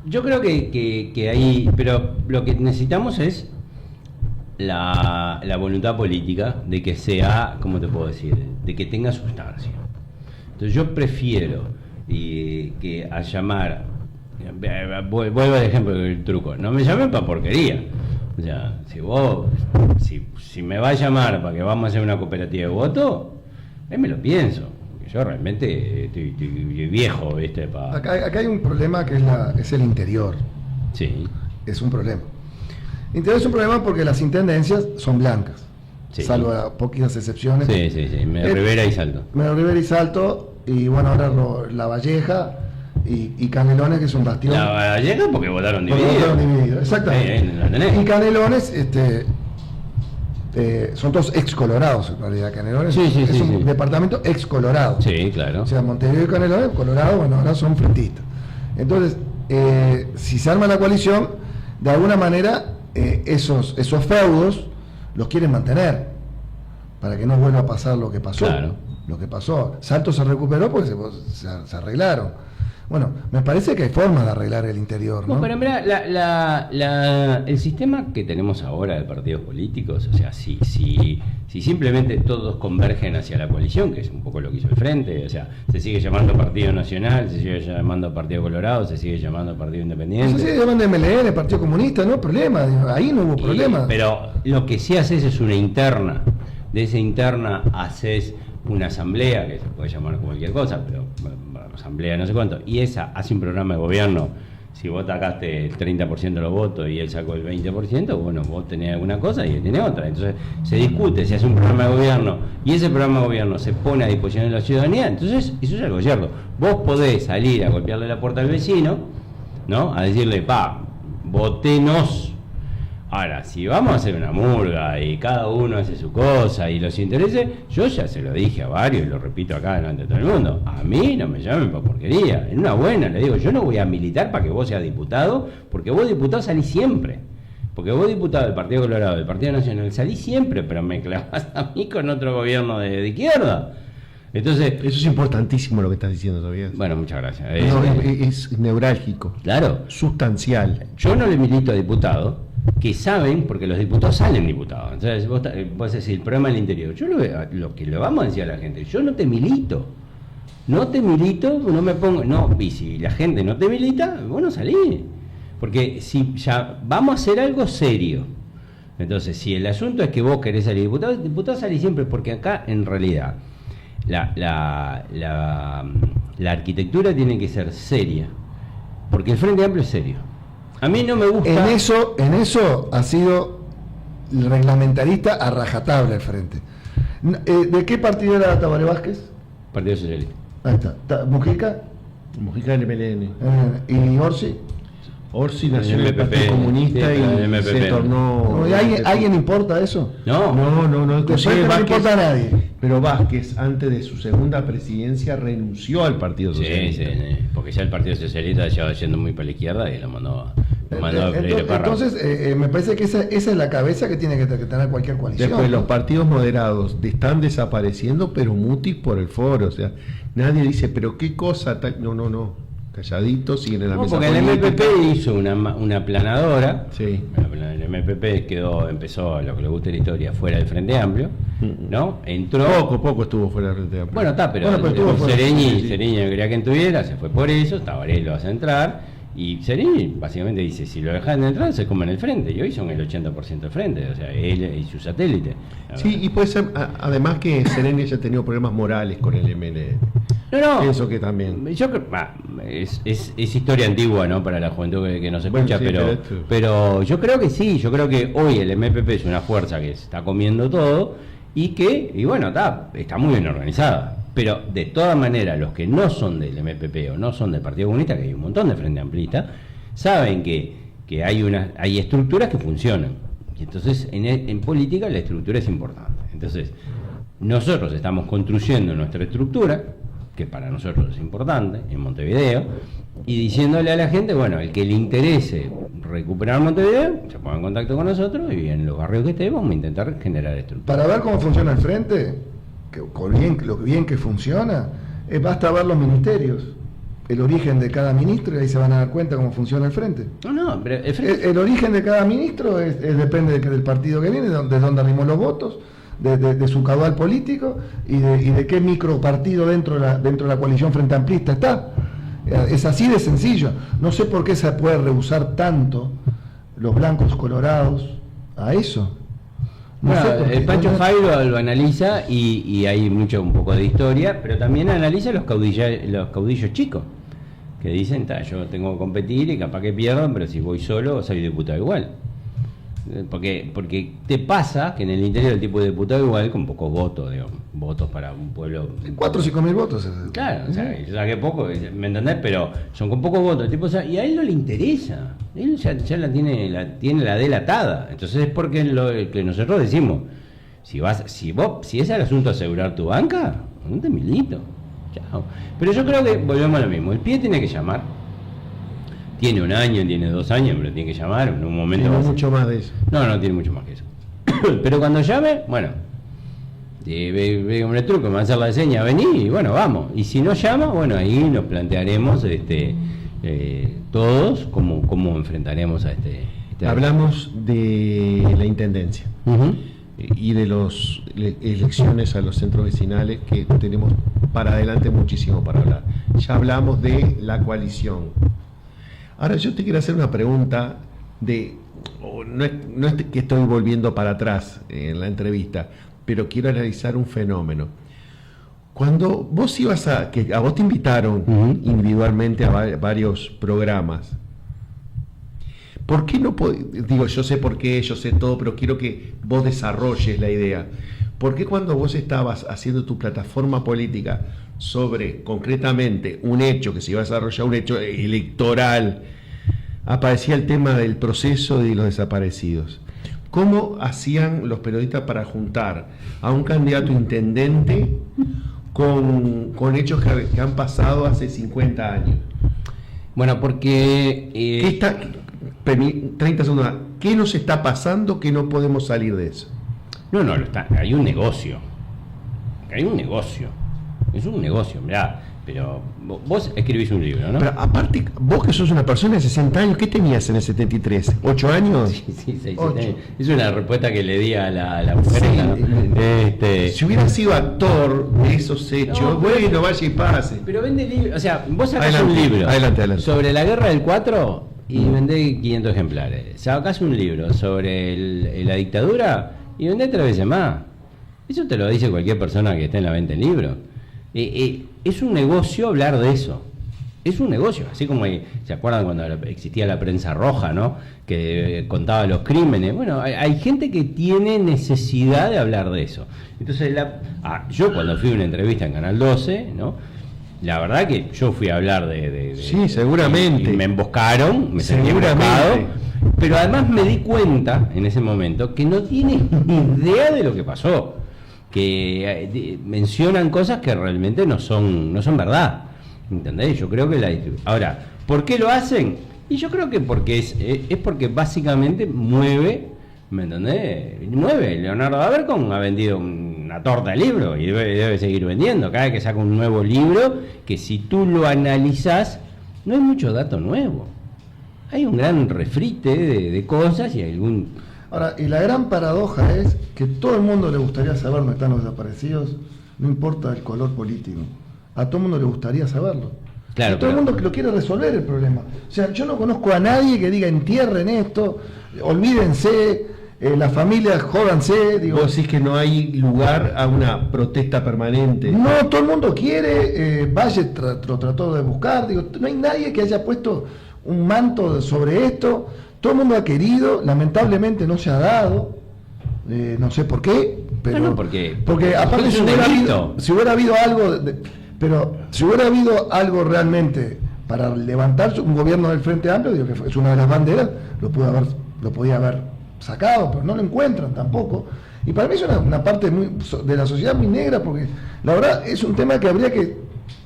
Yo creo que hay, pero lo que necesitamos es la voluntad política de que sea, ¿cómo te puedo decir?, de que tenga sustancia. Entonces yo prefiero que a llamar, vuelvo al ejemplo del truco, no me llamen para porquería. O sea, si me va a llamar para que vamos a hacer una cooperativa de voto, me lo pienso. Yo realmente estoy viejo, ¿viste? Acá hay un problema que es el interior. Sí. Es un problema. Interior es un problema porque las intendencias son blancas, sí, salvo a poquitas excepciones. Sí. Rivera y Salto. Rivera y Salto, y bueno, ahora La Valleja y Canelones, que es un bastión. La Valleja porque votaron divididos. Exactamente. Y Canelones, son todos ex colorados en realidad. Canelones es un departamento ex colorado. Sí, claro. O sea, Montevideo y Canelones, Colorado, bueno, ahora son frentistas. Entonces, si se arma la coalición, de alguna manera esos feudos los quieren mantener para que no vuelva a pasar lo que pasó. Claro. Lo que pasó. Salto se recuperó porque se arreglaron. Bueno, me parece que hay formas de arreglar el interior, ¿no? No, pero mira, el sistema que tenemos ahora de partidos políticos, o sea, si simplemente todos convergen hacia la coalición, que es un poco lo que hizo el Frente, o sea, se sigue llamando Partido Nacional, se sigue llamando Partido Colorado, se sigue llamando Partido Independiente. Se sigue llamando MLN, Partido Comunista, no hay problema, ahí no hubo problema. Pero lo que sí haces es una interna, de esa interna haces una asamblea, que se puede llamar cualquier cosa, pero asamblea, no sé cuánto, y esa hace un programa de gobierno, si vos sacaste el 30% de los votos y él sacó el 20%, bueno, vos tenés alguna cosa y él tiene otra. Entonces se discute, se hace un programa de gobierno y ese programa de gobierno se pone a disposición de la ciudadanía, entonces eso es algo cierto. Vos podés salir a golpearle la puerta al vecino, ¿no? A decirle, votenos. Ahora, si vamos a hacer una murga y cada uno hace su cosa y los intereses, yo ya se lo dije a varios y lo repito acá delante de todo el mundo, a mí no me llamen por porquería, en una buena le digo, yo no voy a militar para que vos seas diputado, porque vos diputado salís siempre, porque vos diputado del Partido Colorado, del Partido Nacional, salís siempre, pero me clavas a mí con otro gobierno de izquierda. Entonces, eso es importantísimo lo que estás diciendo, ¿sabías? Bueno, muchas gracias. No, es neurálgico. Claro. Sustancial. Yo no le milito a diputado, que saben, porque los diputados salen diputados. Entonces, vos decís, el problema del interior. Yo lo que le vamos a decir a la gente, yo no te milito. No te milito, no me pongo. No, y si la gente no te milita, vos no salís. Porque si ya vamos a hacer algo serio. Entonces, si el asunto es que vos querés salir diputado salís siempre, porque acá, en realidad, la arquitectura tiene que ser seria. Porque el Frente Amplio es serio. A mí no me gusta. En eso ha sido el reglamentarista a rajatabla el Frente. ¿De qué partido era Tabaré Vázquez? Partido Socialista. Ahí está. ¿Mujica? Mujica del MLN. ¿Y Orsi? Orsi nació en el Partido Comunista y se tornó... ¿Alguien importa eso? No, inclusive no importa a nadie. Pero Vázquez, antes de su segunda presidencia, renunció al Partido Socialista. Sí, porque ya el Partido Socialista ya yendo muy para la izquierda y lo mandó a freír parra. Entonces, me parece que esa es la cabeza que tiene que tener cualquier coalición. Después, los partidos moderados están desapareciendo, pero mutis por el foro. O sea, nadie dice, pero qué cosa... No. Calladitos, siguen en la mesa porque política. el MPP hizo una planadora. Sí. El MPP empezó, lo que le gusta la historia, fuera del Frente Amplio, ¿no? Entró... Poco estuvo fuera del Frente Amplio. Bueno, pero Sereñi quería que entuviera, se fue por eso, Tabaré lo hace entrar, y Sereñi básicamente dice, si lo dejan de entrar, se comen el Frente, y hoy son el 80% del Frente, o sea, él y su satélite. Sí, y puede ser, además que Sereñi haya tenido problemas morales con el MLN. No. Pienso que también. Yo creo, es historia antigua, ¿no? Para la juventud que nos escucha, sí, pero yo creo que sí, yo creo que hoy el MPP es una fuerza que se está comiendo todo y bueno, está muy bien organizada. Pero de todas maneras, los que no son del MPP o no son del Partido Comunista, que hay un montón de Frente Amplista, saben que hay estructuras que funcionan. Y entonces en política la estructura es importante. Entonces, nosotros estamos construyendo nuestra estructura, que para nosotros es importante, en Montevideo, y diciéndole a la gente, bueno, el que le interese recuperar Montevideo, se ponga en contacto con nosotros y en los barrios que estemos vamos a intentar generar estructura. Para ver cómo funciona el Frente, lo bien que funciona, basta ver los ministerios, el origen de cada ministro, y ahí se van a dar cuenta cómo funciona el Frente. Pero el origen de cada ministro depende del partido que viene, de dónde arrimó los votos, de su caudal político y de qué micropartido dentro de la coalición Frente Amplista está. Es así de sencillo. No sé por qué se puede rehusar tanto los blancos colorados a eso. El Pancho Fay lo analiza y hay un poco de historia, pero también analiza los caudillos chicos, que dicen, yo tengo que competir y capaz que pierdan, pero si voy solo soy diputado igual. Porque te pasa que en el interior el tipo de diputado igual con pocos votos, votos para un pueblo. 4 o 5 mil votos. Claro, yo saqué poco, ¿me entendés? Pero son con pocos votos, tipo, y a él no le interesa, él ya la tiene la delatada. Entonces es porque lo que nosotros decimos, si es el asunto de asegurar tu banca, no te milito. Chao. Pero yo creo que volvemos a lo mismo, el pie tiene que llamar. Tiene 1 año, tiene 2 años, pero tiene que llamar en un momento. No mucho más de eso. No tiene mucho más que eso. Pero cuando llame, bueno, ve como el truco, me va a hacer la seña, vení y bueno, vamos. Y si no llama, bueno, ahí nos plantearemos todos cómo enfrentaremos a este Hablamos de la intendencia y de las elecciones a los centros vecinales, que tenemos para adelante muchísimo para hablar. Ya hablamos de la coalición. Ahora yo te quiero hacer una pregunta no es que estoy volviendo para atrás en la entrevista, pero quiero analizar un fenómeno. Cuando vos ibas que a vos te invitaron individualmente a varios programas, ¿por qué no digo, yo sé por qué, yo sé todo, pero quiero que vos desarrolles la idea? ¿Por qué cuando vos estabas haciendo tu plataforma política sobre, concretamente, un hecho que se iba a desarrollar, un hecho electoral, aparecía el tema del proceso de los desaparecidos? ¿Cómo hacían los periodistas para juntar a un candidato intendente con hechos que han pasado hace 50 años? Bueno, porque... 30 segundos más. ¿Qué nos está pasando que no podemos salir de eso? No, hay un negocio. Hay un negocio. Es un negocio, mirá. Pero vos escribís un libro, ¿no? Pero aparte, vos que sos una persona de 60 años, ¿qué tenías en el 73? ¿8 años? Sí, 6, 7 años. Es una respuesta que le di a la mujer. Sí, Si hubiera sido actor de esos hechos, bueno, vaya y pase. Pero vende libros, o sea, vos sacás Adelante, un libro adelante. sobre la guerra del 4 y vendés 500 ejemplares. Sacás un libro sobre la dictadura y vendés 3 veces más. Eso te lo dice cualquier persona que esté en la venta en libros. Es un negocio hablar de eso. Es un negocio, así como ¿se acuerdan cuando existía la prensa roja, ¿no? Que contaba los crímenes? Bueno, hay gente que tiene necesidad de hablar de eso. Entonces, yo cuando fui a una entrevista en Canal 12, ¿no? La verdad que yo fui a hablar de sí, seguramente. Y me emboscaron, me sentí emboscado. Pero además me di cuenta en ese momento que no tienen ni idea de lo que pasó. Que mencionan cosas que realmente no son verdad, ¿entendés? Yo creo que ahora, ¿por qué lo hacen? Y yo creo que porque es porque básicamente mueve, ¿me entendés? Mueve. Leonardo Abercon ha vendido una torta de libros y debe seguir vendiendo. Cada vez que saca un nuevo libro, que si tú lo analizás, no hay mucho dato nuevo. Hay un gran refrite de cosas y algún... Ahora, y la gran paradoja es que todo el mundo le gustaría saber dónde están los desaparecidos, no importa el color político. A todo el mundo le gustaría saberlo. Claro, y todo el mundo que lo quiere resolver el problema. O sea, yo no conozco a nadie que diga entierren esto, olvídense, las familias jódanse. Digo, ¿vos decís que no hay lugar a una protesta permanente? No, todo el mundo quiere, Valle lo trató de buscar, digo, no hay nadie que haya puesto un manto sobre esto. Todo el mundo ha querido, lamentablemente no se ha dado, no sé por qué, pero no, porque aparte si hubiera habido algo, pero si hubiera habido algo realmente para levantar un gobierno del Frente Amplio, digo que es una de las banderas, lo podía haber sacado, pero no lo encuentran tampoco. Y para mí es una parte de la sociedad muy negra, porque la verdad es un tema que habría que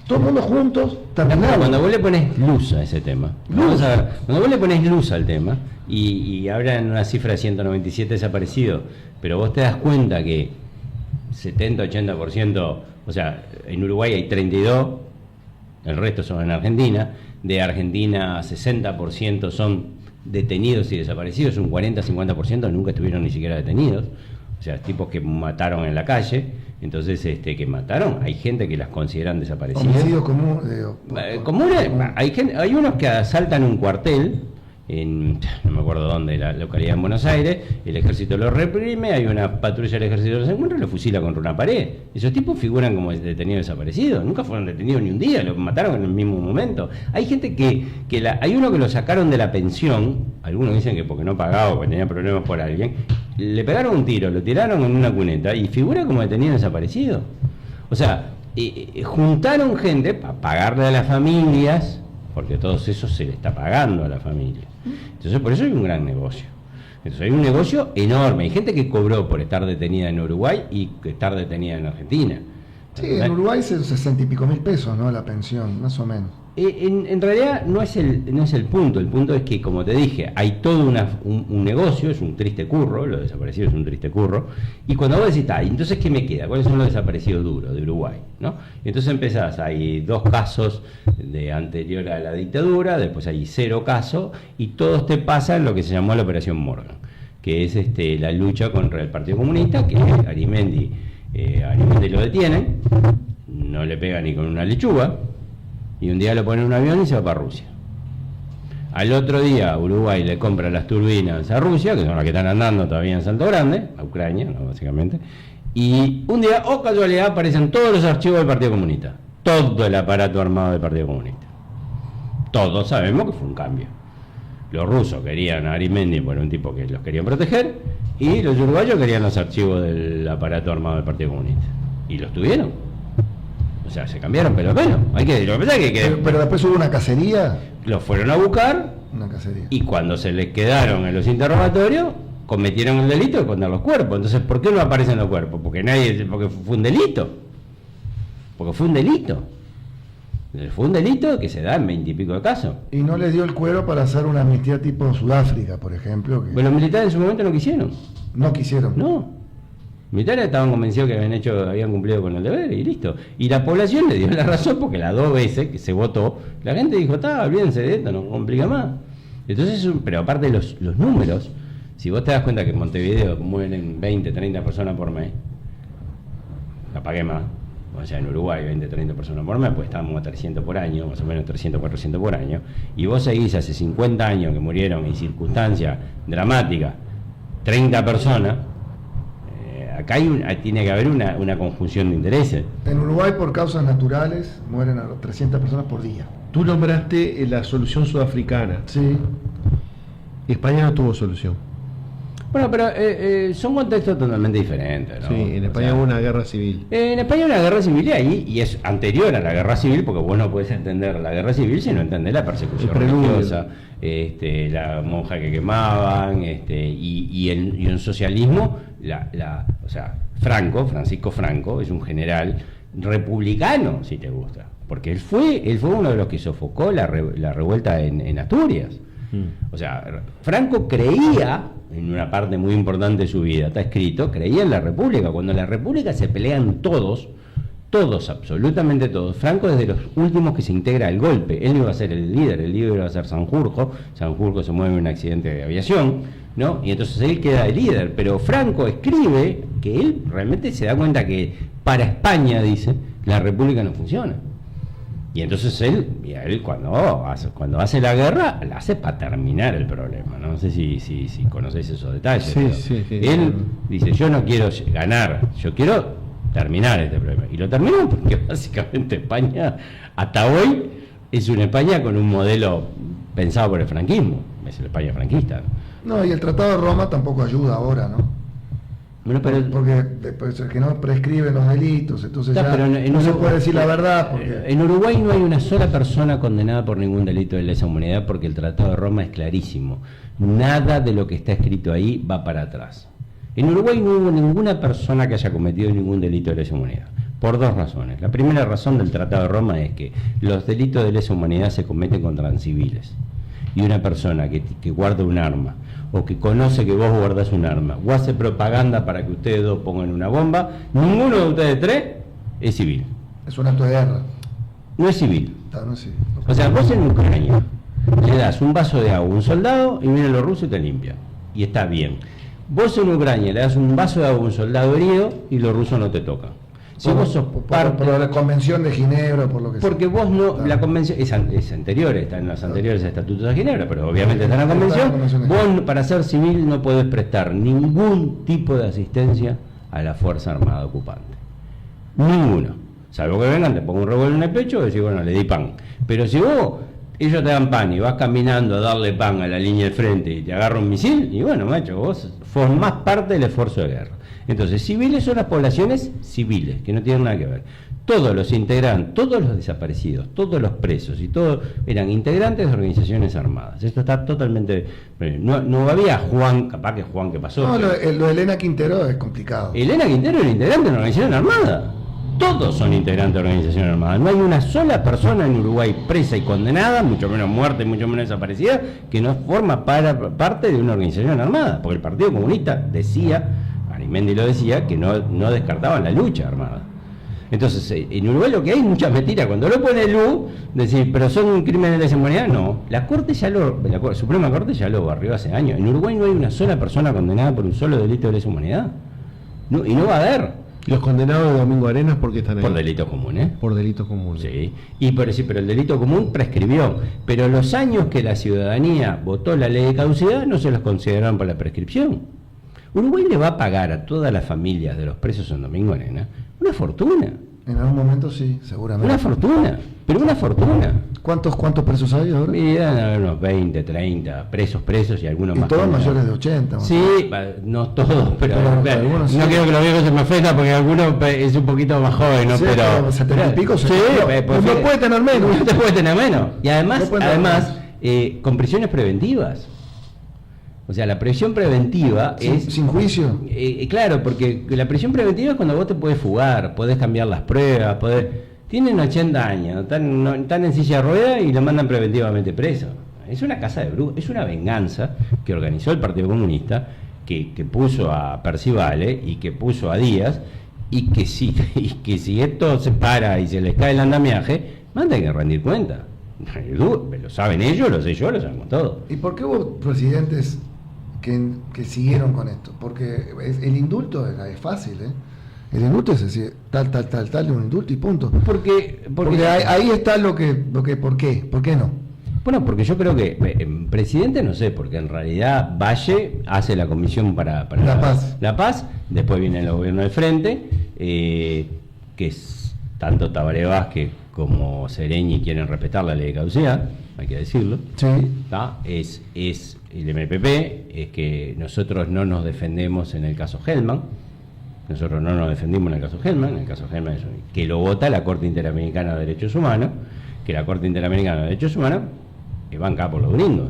todo el mundo juntos terminar. Cuando vos le pones luz a ese tema, vamos a ver, cuando vos le pones luz al tema y hablan una cifra de 197 desaparecidos, pero vos te das cuenta que 70-80%, o sea, en Uruguay hay 32, el resto son en Argentina, de Argentina 60% son detenidos y desaparecidos, un 40-50% nunca estuvieron ni siquiera detenidos, o sea, tipos que mataron en la calle. Entonces, que mataron, hay gente que las consideran desaparecidas. Homicidios comunes. Hay unos que asaltan un cuartel no me acuerdo dónde, la localidad en Buenos Aires, el ejército lo reprime, hay una patrulla del ejército los encuentra y lo fusila contra una pared. Esos tipos figuran como detenidos desaparecidos, nunca fueron detenidos ni un día, lo mataron en el mismo momento. Hay gente hay uno que lo sacaron de la pensión, algunos dicen que porque no pagaba, porque tenía problemas por alguien, le pegaron un tiro, lo tiraron en una cuneta y figura como detenido desaparecido. O sea, juntaron gente para pagarle a las familias, porque todo eso se le está pagando a la familia. Entonces, por eso hay un gran negocio. Entonces, hay un negocio enorme. Hay gente que cobró por estar detenida en Uruguay y estar detenida en Argentina. Sí, en Uruguay es 60 y pico mil pesos, ¿no? La pensión, más o menos. En realidad no es el punto. El punto es que, como te dije, hay todo un negocio, es un triste curro, lo desaparecido es un triste curro. Y cuando vos decís, entonces, ¿qué me queda? ¿Cuáles son los desaparecidos duros de Uruguay? ¿No? Entonces empezás, hay 2 casos de anterior a la dictadura, después hay 0 casos, y todos te pasan lo que se llamó la Operación Morgan, que es la lucha contra el Partido Comunista, que Arimendi lo detienen, no le pega ni con una lechuga, y un día lo pone en un avión y se va para Rusia. Al otro día Uruguay le compra las turbinas a Rusia, que son las que están andando todavía en Salto Grande, a Ucrania, ¿no? Básicamente, Y un día, oh casualidad, aparecen todos los archivos del Partido Comunista. Todo el aparato armado del Partido Comunista. Todos sabemos que fue un cambio. Los rusos querían a Arismendi por un tipo que los querían proteger, y los uruguayos querían los archivos del aparato armado del Partido Comunista. Y los tuvieron. O sea, se cambiaron pelo a pelo. Hay que, lo que pasa es que pero después hubo una cacería. los fueron a buscar, Una cacería. y cuando se les quedaron en los interrogatorios, cometieron el delito de esconder los cuerpos. Entonces, ¿por qué no aparecen los cuerpos? Porque fue un delito. Porque fue un delito. Fue un delito que se da en 20 y pico de casos. Y no les dio el cuero para hacer una amnistía tipo Sudáfrica, por ejemplo. Que Bueno, los militares en su momento no quisieron. no quisieron. No. Los militares estaban convencidos que habían cumplido con el deber y listo. Y la población le dio la razón porque las 2 veces que se votó, la gente dijo, está, olvídense de esto, no complica más. Entonces, pero aparte de los números, si vos te das cuenta que en Montevideo mueren 20, 30 personas por mes, capaz que más, o sea, en Uruguay 20, 30 personas por mes, pues estábamos a 300 por año, más o menos 300, 400 por año, y vos seguís hace 50 años que murieron en circunstancias dramáticas 30 personas, acá tiene que haber una conjunción de intereses. En Uruguay, por causas naturales, mueren a 300 personas por día. Tú nombraste la solución sudafricana. Sí. España no tuvo solución. Bueno, pero son contextos totalmente diferentes, ¿no? Sí, en España hubo una guerra civil. En España hay una guerra civil ahí, y es anterior a la guerra civil, porque vos no podés entender la guerra civil si no entendés la persecución religiosa, la monja que quemaban, y el socialismo, o sea, Francisco Franco, es un general republicano, si te gusta, porque él fue uno de los que sofocó la revuelta en Asturias. O sea, Franco creía, en una parte muy importante de su vida, está escrito, creía en la República. Cuando en la República se pelean todos, absolutamente todos, Franco es de los últimos que se integra al golpe. Él no iba a ser el líder iba a ser Sanjurjo se mueve en un accidente de aviación, ¿no? Y entonces él queda de líder, pero Franco escribe que él realmente se da cuenta que para España, dice, la República no funciona. Y entonces él cuando hace la guerra, la hace para terminar el problema. No sé si conocéis esos detalles. Sí. Él dice, yo no quiero ganar, yo quiero terminar este problema. Y lo terminó porque básicamente España, hasta hoy, es una España con un modelo pensado por el franquismo. Es la España franquista. No, y el Tratado de Roma tampoco ayuda ahora, ¿no? Bueno, pero porque después es que no prescriben los delitos, entonces ya, pero no se puede decir la verdad. Porque en Uruguay no hay una sola persona condenada por ningún delito de lesa humanidad, porque el Tratado de Roma es clarísimo. Nada de lo que está escrito ahí va para atrás. En Uruguay no hubo ninguna persona que haya cometido ningún delito de lesa humanidad, por 2 razones. La primera razón del Tratado de Roma es que los delitos de lesa humanidad se cometen contra civiles. Y una persona que guarda un arma, o que conoce que vos guardás un arma, o hace propaganda para que ustedes 2 pongan una bomba, ninguno de ustedes 3 es civil. es un acto de guerra. No es civil. No es civil. O sea, vos en Ucrania le das un vaso de agua a un soldado y vienen los rusos y te limpian. Y está bien. Vos en Ucrania le das un vaso de agua a un soldado herido y los rusos no te tocan. Si vos sos parte... por la Convención de Ginebra, por lo que Porque sea. vos no... La convención es anterior, está en los anteriores estatutos de Ginebra, pero obviamente está en la convención. Vos, para ser civil, no podés prestar ningún tipo de asistencia a la Fuerza Armada ocupante. Ninguno. Salvo que vengan, te pongo un revólver en el pecho y decís, bueno, le di pan. Pero si vos, ellos te dan pan y vas caminando a darle pan a la línea de frente y te agarra un misil, y bueno, macho, vos formás parte del esfuerzo de guerra. Entonces, civiles son las poblaciones civiles, que no tienen nada que ver. Todos los integrantes, todos los desaparecidos, todos los presos y todos eran integrantes de organizaciones armadas. Esto está totalmente... No había Juan, capaz que Juan que pasó. No, lo de Elena Quintero es complicado. Elena Quintero era integrante de una organización armada. Todos son integrantes de organización armada. No hay una sola persona en Uruguay presa y condenada, mucho menos muerta y mucho menos desaparecida, que no forma parte de una organización armada. Porque el Partido Comunista decía, Arismendi lo decía, que no descartaban la lucha armada. Entonces, en Uruguay lo que hay es mucha mentira. Cuando lo pone Lu, decir, pero son crímenes de lesa humanidad, no. La Suprema Corte ya lo barrió hace años. En Uruguay no hay una sola persona condenada por un solo delito de lesa humanidad. No, y no va a haber. Los condenados de Domingo Arenas, ¿por qué están ahí? Por delitos comunes. Por delitos comunes. Sí, pero el delito común prescribió. Pero los años que la ciudadanía votó la ley de caducidad no se los consideraron por la prescripción. Uruguay le va a pagar a todas las familias de los presos en Domingo Arena una fortuna. En algún momento sí, seguramente. Una fortuna, pero una fortuna. ¿Cuántos presos hay ahora? Miran a ver unos 20, 30 presos y algunos Y más. todos jóvenes. mayores de 80. Sí, no todos, pero algunos no sí. quiero que los viejos se me ofendan porque alguno es un poquito más joven, ¿no? Sí, pero 70 y pico, sí, no puede tener menos. No te puede tener menos. Y además, No puede tener con prisiones preventivas. O sea, la prisión preventiva es... Sin juicio. Claro, porque la prisión preventiva es cuando vos te podés fugar, podés cambiar las pruebas, Tienen 80 años, están en silla de ruedas y lo mandan preventivamente preso. Es una casa de brujos, es una venganza que organizó el Partido Comunista, que puso a Percivale y que puso a Díaz, y que si esto se para y se les cae el andamiaje, mandan que rendir cuenta. Lo saben ellos, lo sé yo, lo sabemos todos. ¿Y por qué hubo presidentes que siguieron con esto? Porque el indulto es fácil, ¿eh? El indulto es decir, tal, un indulto y punto. Porque ahí está lo que ¿por qué? ¿Por qué no? Bueno, porque yo creo que presidente no sé, porque en realidad Valle hace la comisión para la paz, después viene el gobierno del frente, que es tanto Tabaré Vázquez como Sereñi quieren respetar la ley de caducidad, hay que decirlo. Sí. Es el MPP, es que nosotros no nos defendemos en el caso Hellman. Nosotros no nos defendimos en el caso Hellman. En el caso Hellman es que lo vota la Corte Interamericana de Derechos Humanos, que la Corte Interamericana de Derechos Humanos es bancada por los gringos.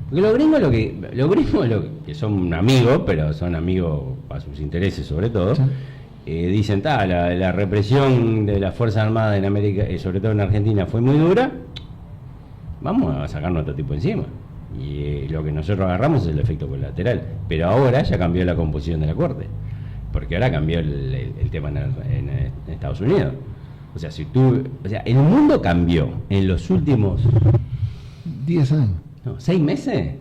Porque los gringos que son amigos, pero son amigos a sus intereses sobre todo, sí. Dicen, la represión de las Fuerzas Armadas en América, sobre todo en Argentina, fue muy dura, vamos a sacarnos otro tipo encima. Y lo que nosotros agarramos es el efecto colateral. Pero ahora ya cambió la composición de la Corte. Porque ahora cambió el tema en Estados Unidos. O sea, el mundo cambió en los últimos 10 años. 6 meses.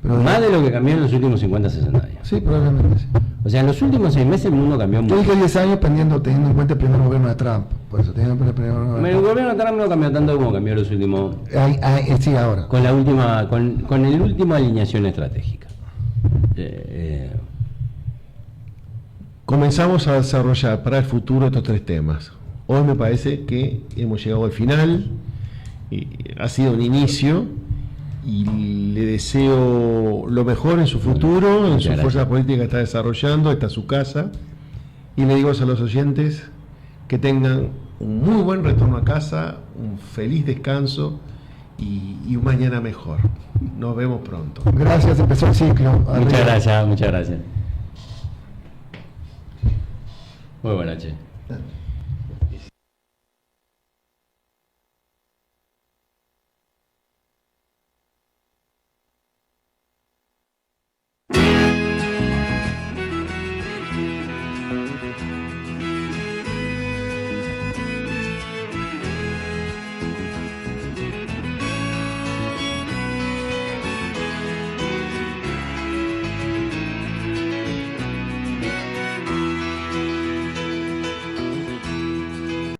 Pero más de lo que cambió en los últimos 50, 60 años. Sí, probablemente sí. O sea, en los últimos 6 meses el mundo cambió Yo mucho. dije 10 años teniendo en cuenta el primer gobierno de Trump. Por eso, teniendo en cuenta el primer gobierno de El Trump. gobierno de Trump no cambió tanto como cambió los últimos. Sí, ahora. Con el última alineación estratégica. Comenzamos a desarrollar para el futuro estos 3 temas. Hoy me parece que hemos llegado al final, ha sido un inicio y le deseo lo mejor en su futuro, en su fuerza política que está desarrollando, esta es su casa, y le digo a los oyentes que tengan un muy buen retorno a casa, un feliz descanso y un mañana mejor. Nos vemos pronto. Gracias, empezó el ciclo. Muchas gracias. Muy buena, che.